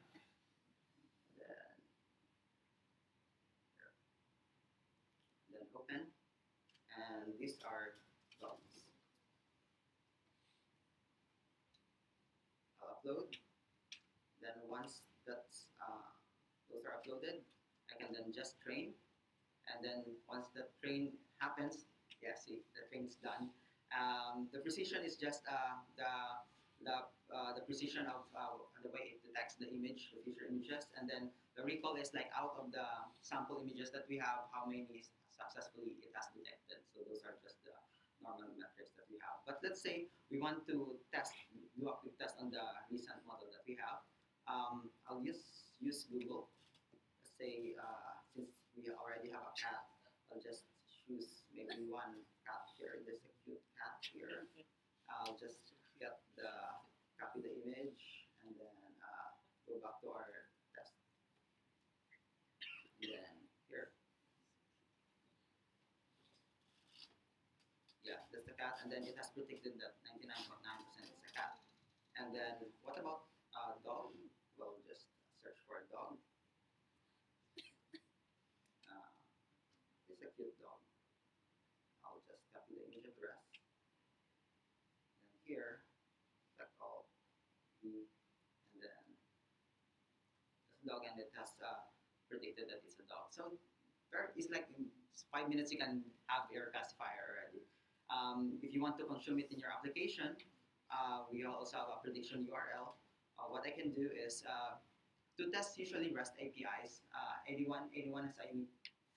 then open, and these are dogs. I'll upload. Then once that's those are uploaded, I can then just train, and then once the train happens, yeah, see the train's done. The precision is just the precision of the way it detects the image, the future images, and then the recall is like out of the sample images that we have, how many successfully it has detected. So those are just the normal metrics that we have. But let's say we want to do a quick test on the recent model that we have. I'll use Google. Let's say since we already have a cat, I'll just choose maybe one cat here. There's a cute cat here. I'll just copy the image, and then go back to our test. And then here, yeah, that's the cat, and then it has predicted that 99.9% is a cat. And then what about dog? Well, just search for a dog. It's a cute dog. I'll just copy the image address. And here, select all, and then this dog, and it has predicted that it's a dog. So it's like in 5 minutes you can have your classifier already. If you want to consume it in your application, we also have a prediction URL. What I can do is to test usually REST APIs. Anyone has any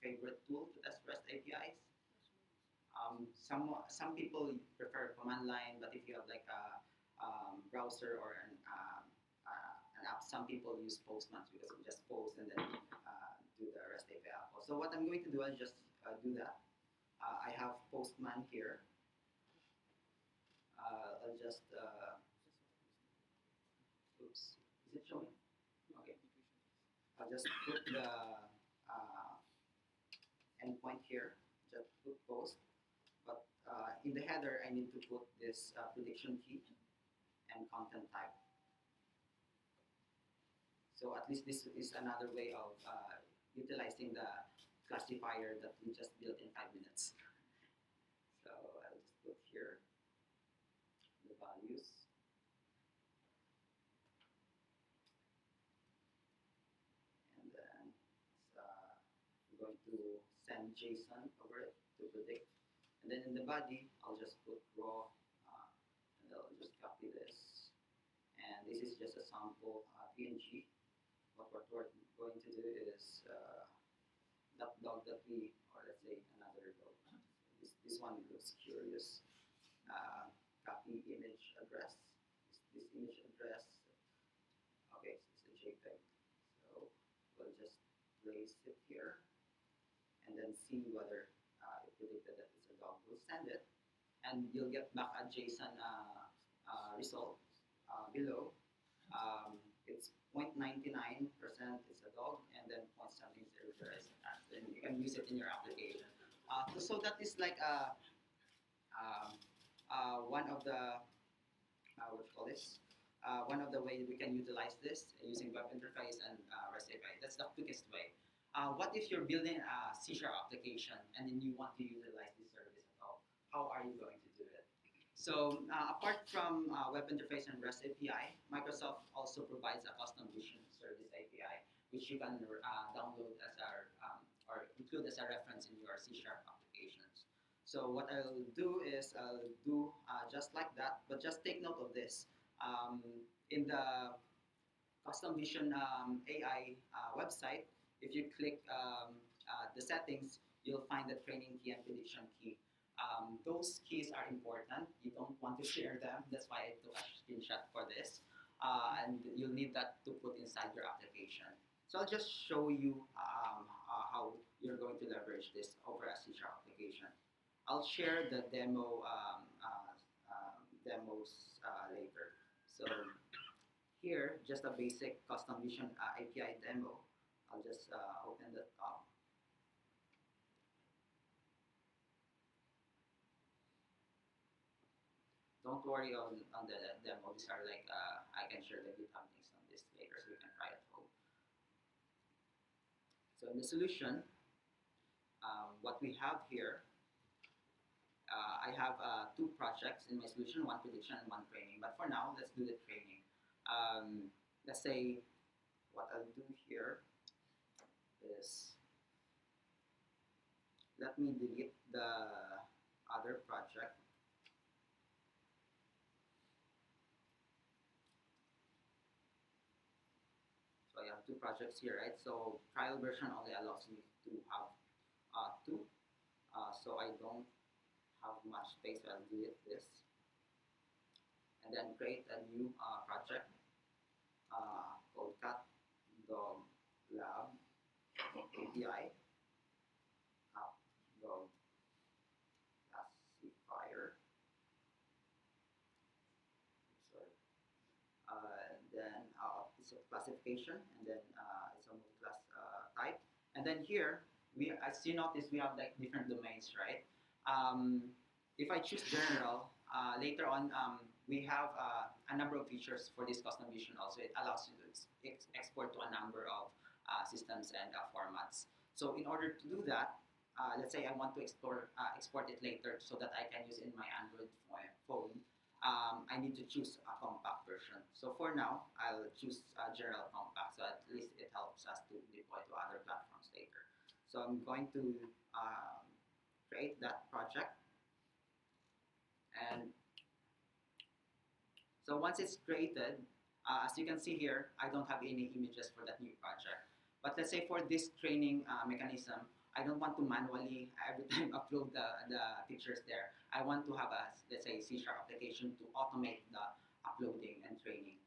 favorite tool to test REST APIs? Some people prefer command line, but if you have like a browser or an app, some people use Postman because you just post and then do the REST API. So what I'm going to do, I'll just do that. I have Postman here. I'll just oops, is it showing? Okay. I'll just put the endpoint here, just put post. But in the header, I need to put this prediction key and content type. So at least this is another way of utilizing the classifier that we just built in 5 minutes. So I'll just put here the values. And then I'm going to send JSON over it to predict. And then in the body, I'll just put raw, and I'll just copy this. And this is just a sample PNG. What we're going to do is that dog that we, or let's say another dog. This one looks curious. Copy image address. This image address. Okay, so it's a JPEG. So we'll just place it here, and then see whether it predicted that it's a dog. We'll send it, and you'll get back a JSON result below. It's 0.99% is a dog, and then 0.something is a cat. Then you can use it in your application. So that is like one of the what you call this? One of the ways we can utilize this using web interface and REST API. That's the quickest way. What if you're building a C# application and then you want to utilize this service at all? How are you going to do it? So apart from web interface and REST API, Microsoft also provides a custom vision service API, which you can download as or include as a reference in your C# applications. So what I'll do is I'll do just like that, but just take note of this. In the custom vision AI website, if you click the settings, you'll find the training key and prediction key. Those keys are important. You don't want to share them. That's why I took a screenshot for this. And you'll need that to put inside your application. So I'll just show you how you're going to leverage this over a C# application. I'll share the demos later. So here, just a basic custom vision API demo. I'll just open that up. Don't worry on the demo. These are like, I can share the GitHub links on this later so you can try at home. So in the solution, what we have here, I have two projects in my solution, one prediction and one training. But for now, let's do the training. Let's say what I'll do here is, let me delete the other project. So I have two projects here, right? So trial version only allows me to have two. So I don't have much space, so I'll delete this. And then create a new project called cat dog lab API dog classifier. Sorry. Then it's a classification, and then it's a multi-class type. And then here, as you notice, we have like different domains, right? If I choose general, later on, we have a number of features for this custom vision also. It allows you to export to a number of systems and formats. So in order to do that, let's say I want to export it later so that I can use in my Android phone, I need to choose a compact version. So for now, I'll choose general compact, so at least it helps us to deploy to other platforms later. So I'm going to create that project. And so once it's created, as you can see here, I don't have any images for that new project. But let's say for this training mechanism, I don't want to manually every time upload the pictures there. I want to have a, let's say, C# application to automate the uploading and training.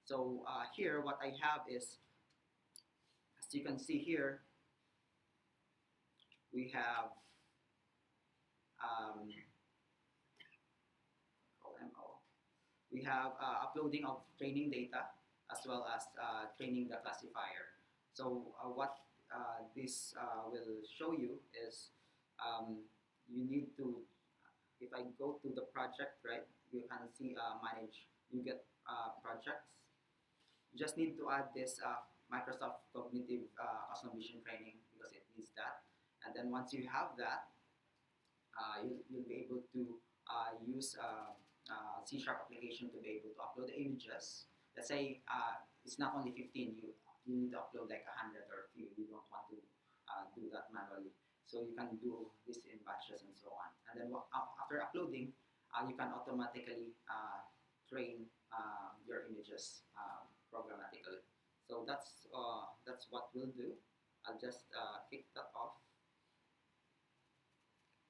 So here, what I have is, as you can see here, we have we have uploading of training data as well as training the classifier. So what this will show you is you need to, if I go to the project, right, you can see manage, you get projects. You just need to add this Microsoft Cognitive Custom Vision training because it needs that. And then once you have that, you'll be able to use C# application to be able to upload the images. Let's say it's not only 15, you need to upload like 100 or a few. You don't want to do that manually. So you can do this in batches and so on. And then after uploading, you can automatically train your images programmatically. So that's what we'll do. I'll just kick that off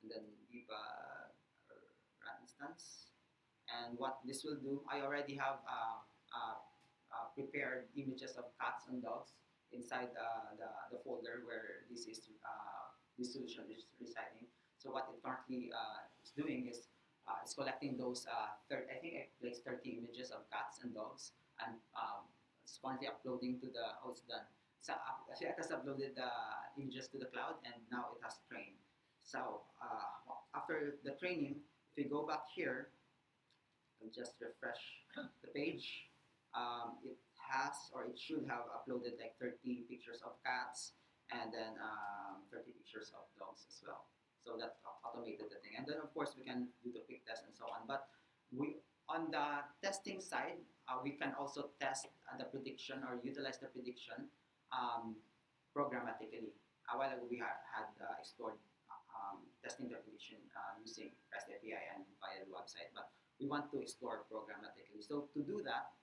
and then give a run instance. And what this will do, I already have prepared images of cats and dogs inside the folder where this solution is residing. So what it currently is doing is it's collecting those, I think I placed 30 images of cats and dogs, and it's currently uploading to the, it's done. So it has uploaded the images to the cloud, and now it has trained. So after the training, if you go back here, and just refresh the page, it has, or it should have uploaded like 30 pictures of cats and then 30 pictures of dogs as well. So that automated the thing. And then of course we can do the quick test and so on. But on the testing side, we can also test the prediction or utilize the prediction programmatically. A while ago we had explored testing the prediction using REST API and via the website, but we want to explore programmatically. So to do that,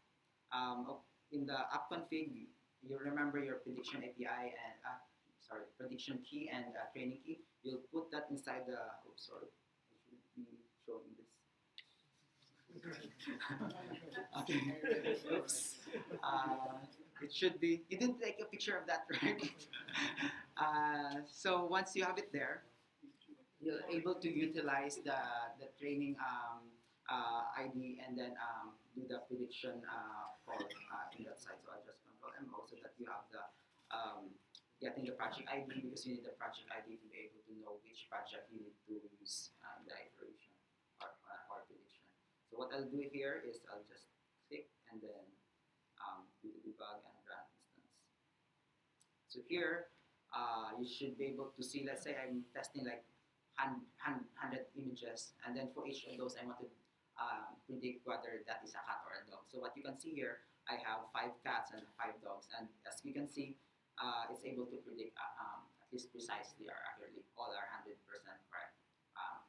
in the app config, you remember your prediction API and prediction key and training key. You'll put that inside the. Oops, sorry, I should be showing this. Okay. Oops. It should be. You didn't take a picture of that, right? So once you have it there, you're able to utilize the training ID and then do the prediction for in that site. So I just control M O so that you have the getting the project ID because you need the project ID to be able to know which project you need to use in the iteration or prediction. So what I'll do here is I'll just click and then do the debug and run instance. So here you should be able to see, let's say I'm testing like 100 images, and then for each of those I want to predict whether that is a cat or a dog. So what you can see here, I have 5 cats and 5 dogs, and as you can see, it's able to predict at least precisely or accurately. All are 100% correct.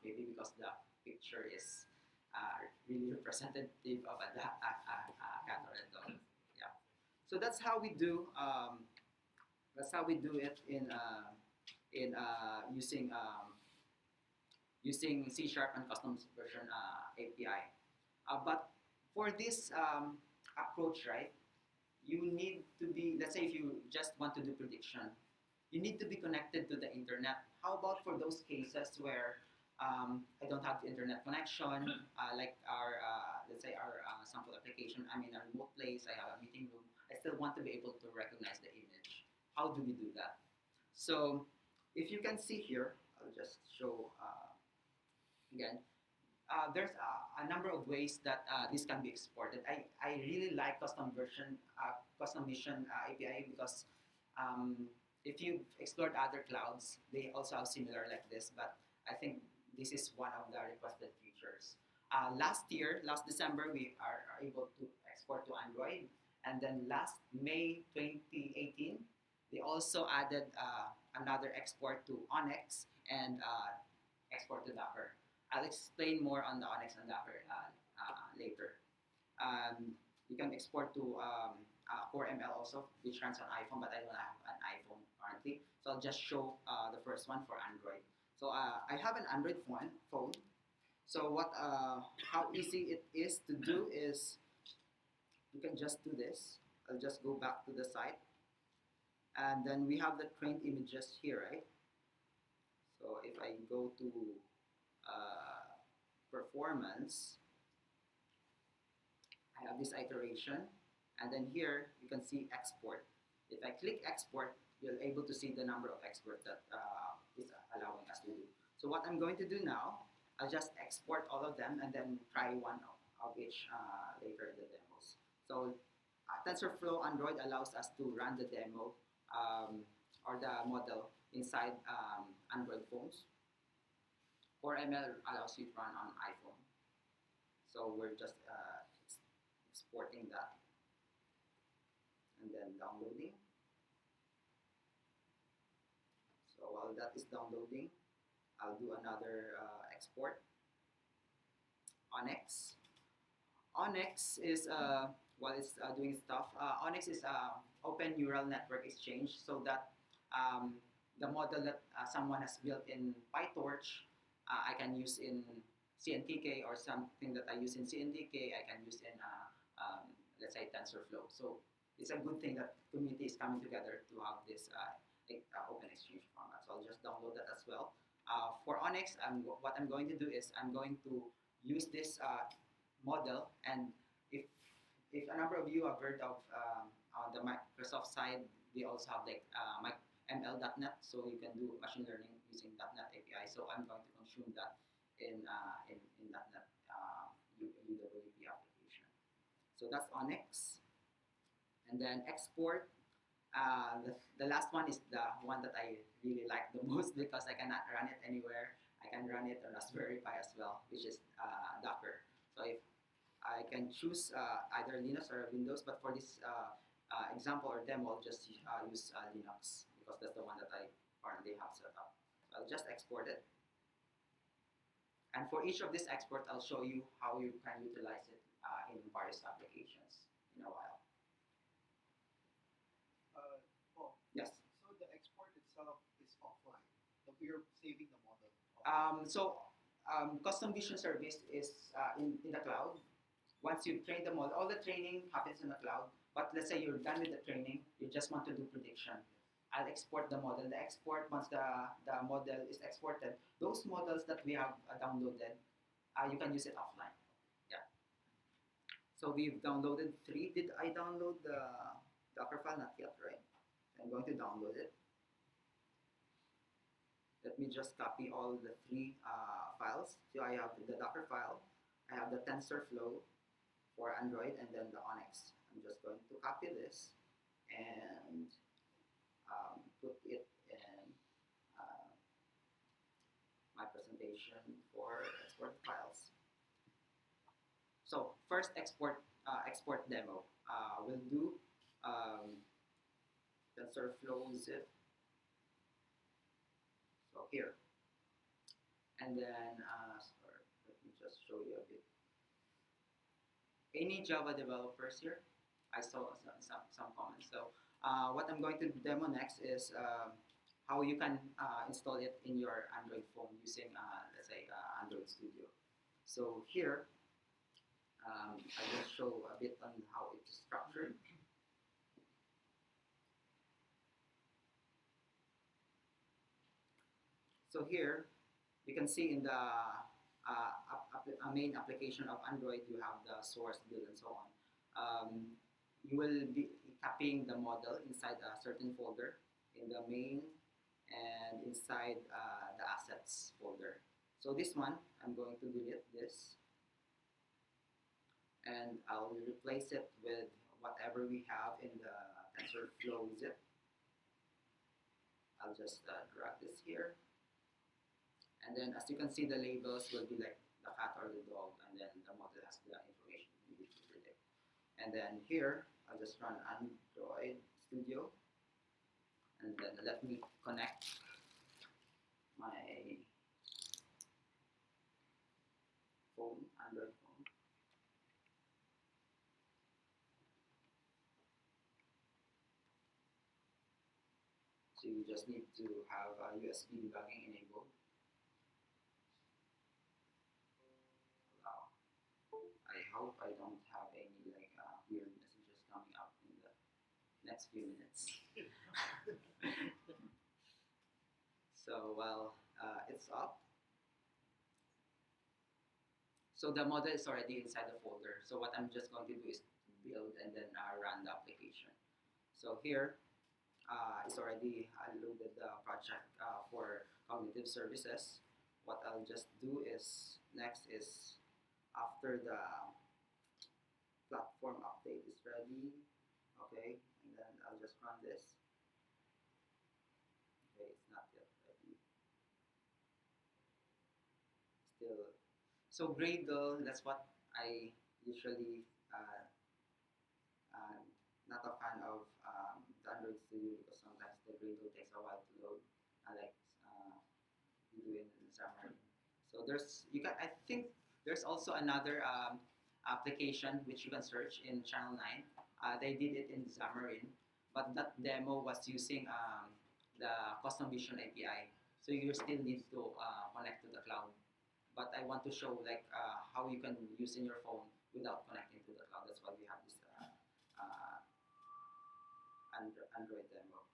Maybe because the picture is really representative of a cat or a dog. Yeah. So that's how we do. That's how we do it in using using C# and custom version API. But for this approach, right, you need to be, let's say if you just want to do prediction, you need to be connected to the internet. How about for those cases where I don't have the internet connection, like our, let's say our sample application, I'm in a remote place, I have a meeting room, I still want to be able to recognize the image. How do we do that? So if you can see here, I'll just show again. There's a number of ways that this can be exported. I really like custom vision API because if you've explored other clouds, they also have similar like this, but I think this is one of the requested features. Last December, we are able to export to Android, and then last May 2018, they also added another export to Onyx and export to Docker. I'll explain more on the Onyx and Docker later. You can export to Core ML also, which runs on iPhone, but I don't have an iPhone currently. So I'll just show the first one for Android. So I have an Android phone. So how easy it is to do is you can just do this. I'll just go back to the site, and then we have the trained images here, right? So if I go to performance, I have this iteration, and then here you can see export. If I click export, you're able to see the number of exports that is allowing us to do. So what I'm going to do now, I'll just export all of them and then try one of each later in the demos. So TensorFlow Android allows us to run the demo or the model inside Android phones. Core ML allows you to run on iPhone. So we're just exporting that and then downloading. So while that is downloading, I'll do another export. Onyx. Onyx is while it's doing stuff. Onyx is open neural network exchange, so that the model that someone has built in PyTorch, I can use in CNTK, or something that I use in CNTK, I can use in let's say TensorFlow. So it's a good thing that community is coming together to have this open exchange format. So I'll just download that as well. For Onyx, what I'm going to do is I'm going to use this model, and if a number of you have heard of on the Microsoft side, they also have like ML.NET, so you can do machine learning using .NET API. So I'm going to consume that in .NET UWP application. So that's Onyx, and then export. The last one is the one that I really like the most because I cannot run it anywhere. I can run it on Raspberry Pi as well, which is Docker. So if I can choose either Linux or Windows, but for this example or demo, I'll just use Linux because that's the one that I currently have set up. So I'll just export it. And for each of these exports, I'll show you how you can utilize it in various applications in a while. Yes. So the export itself is offline, but we are saving the model. Custom vision service is in the cloud. Once you train the model, all the training happens in the cloud. But let's say you're done with the training, you just want to do prediction. I'll export the model. The export, once the model is exported, those models that we have downloaded, you can use it offline. Yeah. So we've downloaded 3. Did I download the Docker file? Not yet, right? I'm going to download it. Let me just copy all the 3 files. So I have the Docker file, I have the TensorFlow for Android, and then the Onyx. I'm just going to copy this and put it in my presentation for export files. So first export demo. We'll do TensorFlow zip. So here, and then sorry, let me just show you a bit. Any Java developers here? I saw some comments. So what I'm going to demo next is how you can install it in your Android phone using, let's say, Android Studio. So here, I will show a bit on how it's structured. So here, you can see in the main application of Android, you have the source, build, and so on. You will be copying the model inside a certain folder in the main and inside the assets folder. So this one, I'm going to delete this, and I'll replace it with whatever we have in the TensorFlow zip. I'll just drag this here. And then as you can see, the labels will be like the cat or the dog, and then the model has the information you need to predict. And then here, I'll just run Android Studio, and then let me connect my phone, Android phone. So you just need to have USB debugging enabled. I hope I don't have any like weird messages coming up in the next few minutes. So while it's up, so the model is already inside the folder. So what I'm just going to do is build and then run the application. So here, it's already loaded the project for cognitive services. What I'll just do is, next is, after the platform update is ready, okay, and then I'll just run this. Okay, it's not yet ready. Still, so Gradle, that's what I usually not a fan of the Android Studio, because sometimes the Gradle takes a while to load, like you do in Xamarin. So there's, you can, I think there's also another application which you can search in Channel 9. They did it in Xamarin, but that demo was using the custom vision API. So you still need to connect to the cloud. But I want to show like how you can use in your phone without connecting to the cloud. That's why we have this Android demo.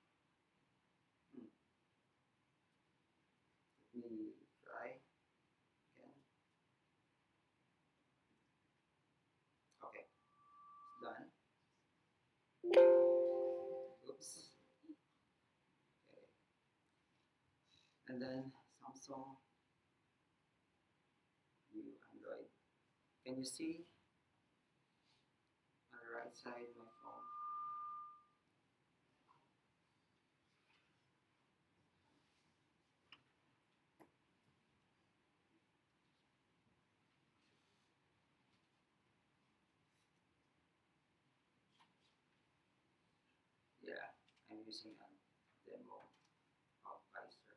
Let me try again. Okay, it's done. Oops. Okay. And then Samsung View Android. Can you see on the right side my phone? Yeah, I'm using a demo of Azure.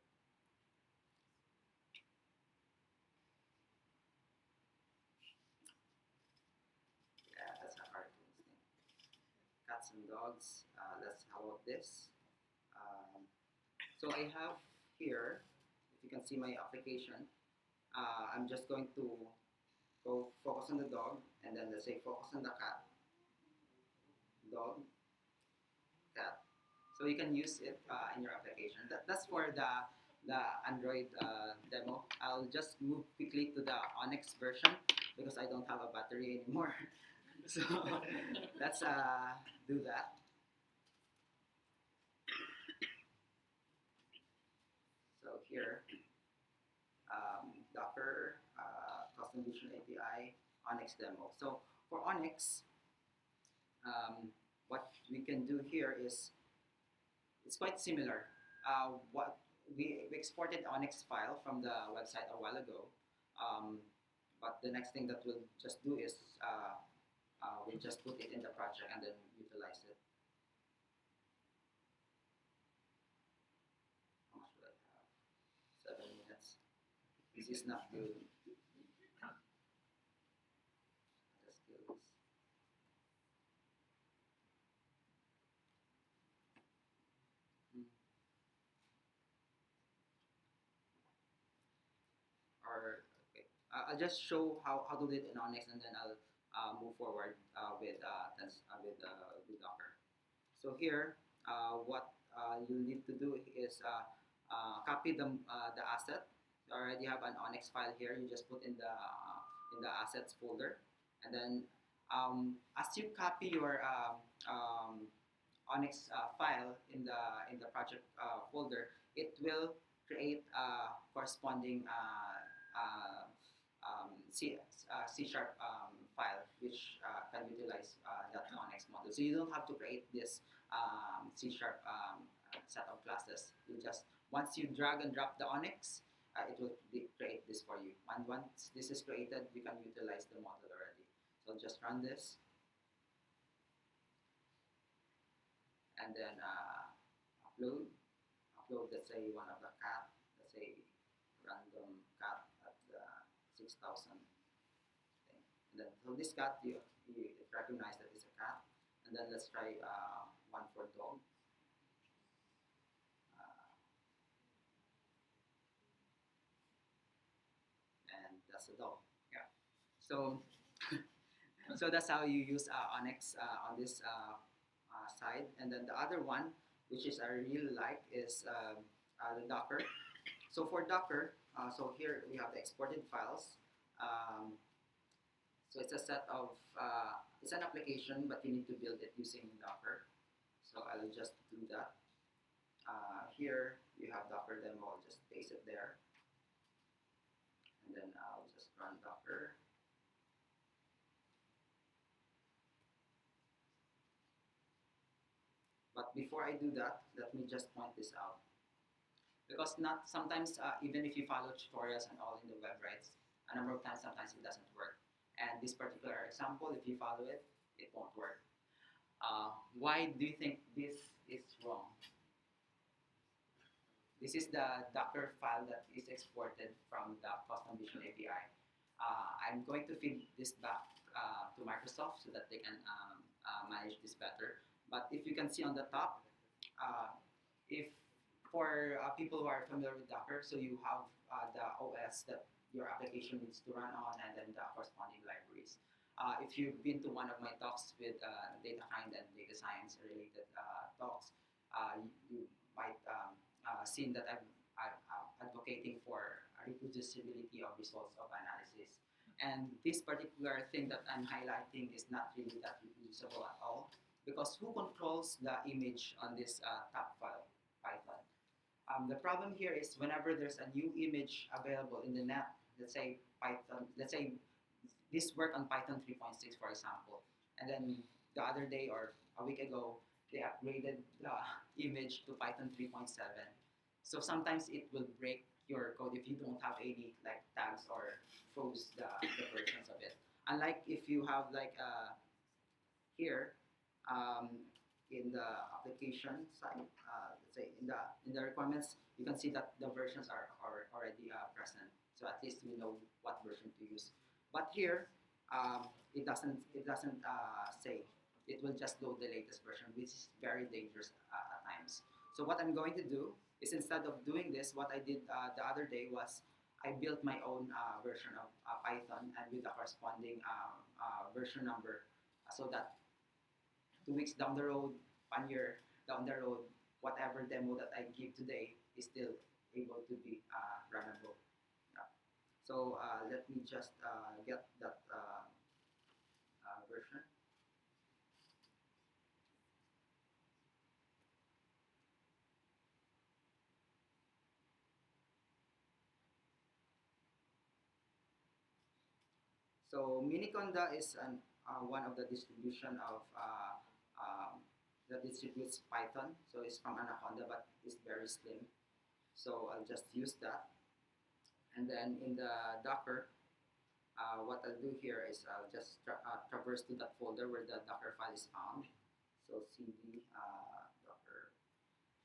Yeah, that's a cartoon thing. Cats and dogs. Let's how about this? So I have here, if you can see my application, I'm just going to go focus on the dog, and then let's say focus on the cat. dog, cat. So you can use it in your application. That's for the Android demo. I'll just move quickly to the Onyx version because I don't have a battery anymore. So let's do that. So here, Docker, Custom Vision API, Onyx demo. So for Onyx, what we can do here is it's quite similar. What we exported Onyx file from the website a while ago, but the next thing that we'll just do is we just put it in the project and then utilize it. How much do I have? 7 minutes. This is not good. Just do this. Or okay, I'll just show how to do it in Onyx, and then I'll move forward with Docker. So here, what you need to do is copy the asset. You already have an Onyx file here. You just put in the assets folder, and then as you copy your Onyx file in the project folder, it will create a corresponding C sharp file which can utilize that Onyx model. So you don't have to create this C sharp set of classes. You just once you drag and drop the Onyx, it will create this for you. And once this is created, you can utilize the model already. So just run this. And then upload, let's say one of the cat, let's say random cat at the 6,000 thing. And then so this cat, you recognize that it's a cat. And then let's try one for dog. And that's a dog. Yeah. So so that's how you use Onyx on this side. And then the other one, which is I really like, is the Docker. So for Docker, so here we have the exported files. So it's a set of, it's an application, but you need to build it using Docker. So I'll just do that. Here you have Docker demo, I'll just paste it there. And then I'll just run Docker. But before I do that, let me just point this out. Because not sometimes, even if you follow tutorials and all in the web, right, a number of times, sometimes it doesn't work. And this particular example, if you follow it, it won't work. Why do you think this is wrong? This is the Docker file that is exported from the Custom Vision API. I'm going to feed this back to Microsoft so that they can manage this better. But if you can see on the top, if for people who are familiar with Docker, so you have the OS that your application needs to run on, and then the corresponding libraries. If you've been to one of my talks with data kind and data science related talks, you might seen that I'm advocating for reproducibility of results of analysis. And this particular thing that I'm highlighting is not really that reproducible at all, because who controls the image on this top file, Python? The problem here is whenever there's a new image available in the net, let's say Python, let's say this worked on Python 3.6, for example, and then the other day or a week ago, they upgraded the image to Python 3.7. So sometimes it will break your code if you don't have any like tags or froze the versions of it. Unlike if you have like here in the application side, let's say in the requirements, you can see that the versions are already present. So at least we know what version to use. But here, it doesn't say. It will just load the latest version, which is very dangerous at times. So what I'm going to do is, instead of doing this, what I did the other day was I built my own version of Python and with the corresponding version number, so that 2 weeks down the road, 1 year down the road, whatever demo that I give today is still able to be runnable. Yeah. So let me just get that version. So Miniconda is one of the distribution of that distributes Python. So it's from Anaconda, but it's very slim. So I'll just use that. And then in the Docker, what I'll do here is I'll just traverse to that folder where the Docker file is found. So cd Docker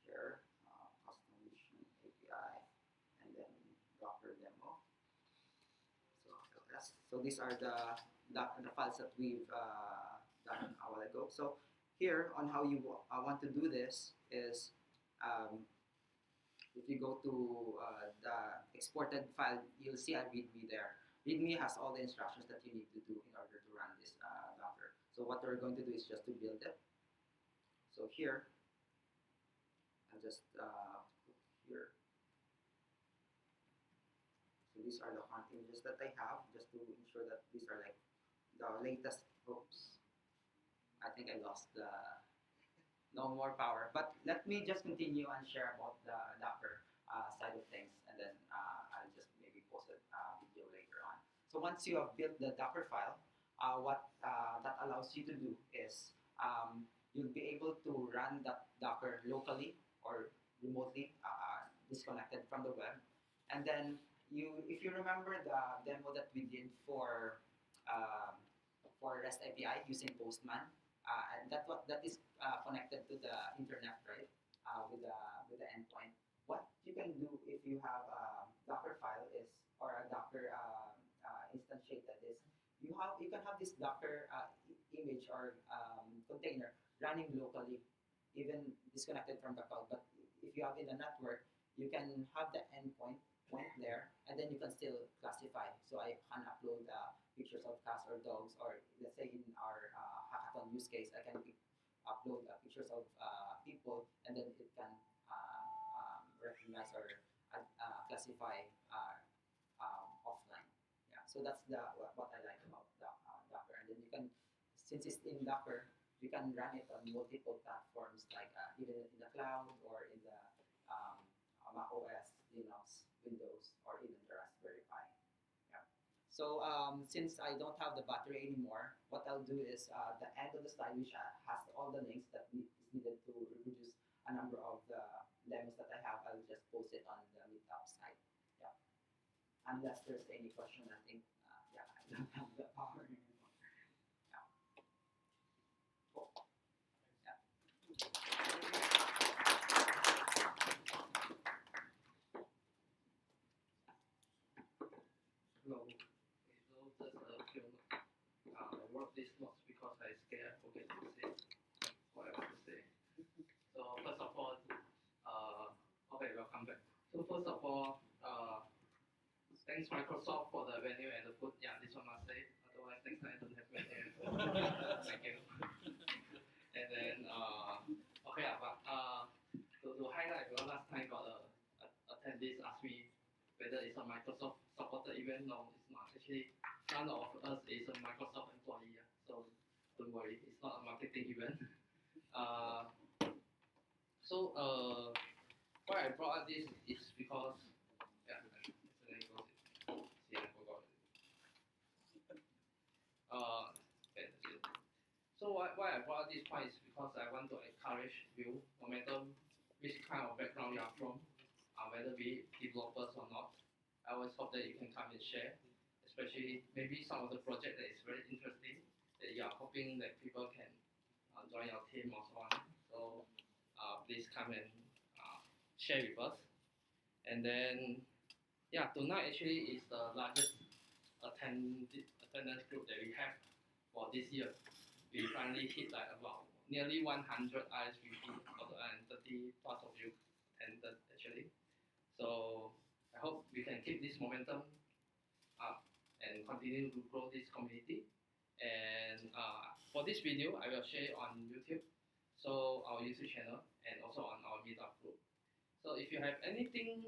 share custom mission API, and then Docker demo. So these are the files that we've done a while ago. So here on how you want to do this is if you go to the exported file, you'll see a README there. README has all the instructions that you need to do in order to run this Docker. So what we're going to do is just to build it. So here, I'll just put here. So these are the font images that I have, just to ensure that these are like the latest. Oops, I think I lost the no more power. But let me just continue and share about the Docker side of things, and then I'll just maybe post a video later on. So once you have built the Docker file, what that allows you to do is you'll be able to run that Docker locally or remotely, disconnected from the web. And then if you remember the demo that we did for REST API using Postman, and that is connected to the internet, right? With the endpoint. What you can do if you have a Docker file is or a Docker instantiated is you can have this Docker image or container running locally, even disconnected from the cloud. But if you have in the network, you can have the endpoint point there, and then you can still classify. So I can upload pictures of cats or dogs, or let's say in our hackathon use case, I can upload pictures of people, and then it can recognize or classify offline. Yeah, so that's what I like about Docker. And then you can, since it's in Docker, you can run it on multiple platforms, like even in the cloud or in the Mac OS, Linux, Windows, or even the Raspberry Pi. Yeah. So since I don't have the battery anymore, what I'll do is the end of the slide, which has all the links that is needed to reproduce a number of the demos that I have, I'll just post it on the Meetup site. Yeah. Unless there's any question, I think yeah, I don't have the power anymore. Yeah. Cool. Yeah. Hello. Okay, so just a few I wrote these notes because I scared I forget to say what I want to say. So first of all, okay, welcome back. So first of all, thanks Microsoft for the venue and the food. Yeah, this one must say. Otherwise, next time I don't have venue. Thank you. And then, okay, but to highlight, because last time got attendees asked me whether it's a Microsoft supported event. No, it's not. Actually, none of us is a Microsoft employee. So don't worry, it's not a marketing event. So why I brought up this is because yeah, accidentally closed it. See, I forgot it. Okay, that's it. So why I brought up this point is because I want to encourage you, no matter which kind of background you are from, whether be developers or not. I always hope that you can come and share, especially maybe some of the project that is very interesting that you are hoping that people can join your team or so on. So please come and share with us. And then, yeah, tonight actually is the largest attendance group that we have for this year. We finally hit like about nearly 100 RSVP, and 30 plus of you attended actually. So I hope we can keep this momentum up and continue to grow this community. And for this video, I will share on YouTube, so our YouTube channel, and also on our Meetup group. So if you have anything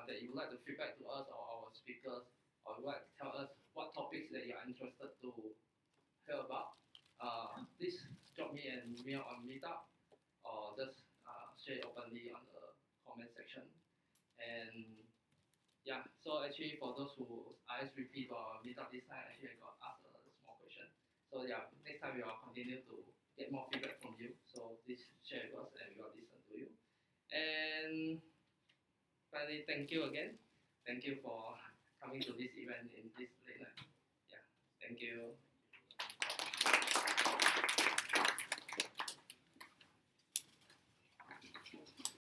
that you would like to feedback to us or our speakers, or you would like to tell us what topics that you are interested to hear about, please drop me an email on Meetup, or just share openly on the comment section. And yeah, so actually for those who RSVP for Meetup this time, actually I got asked a small question. So yeah, next time we will continue to get more feedback from you. So please share with us and we will listen to you. And finally, thank you again. Thank you for coming to this event in this late night. Yeah, thank you.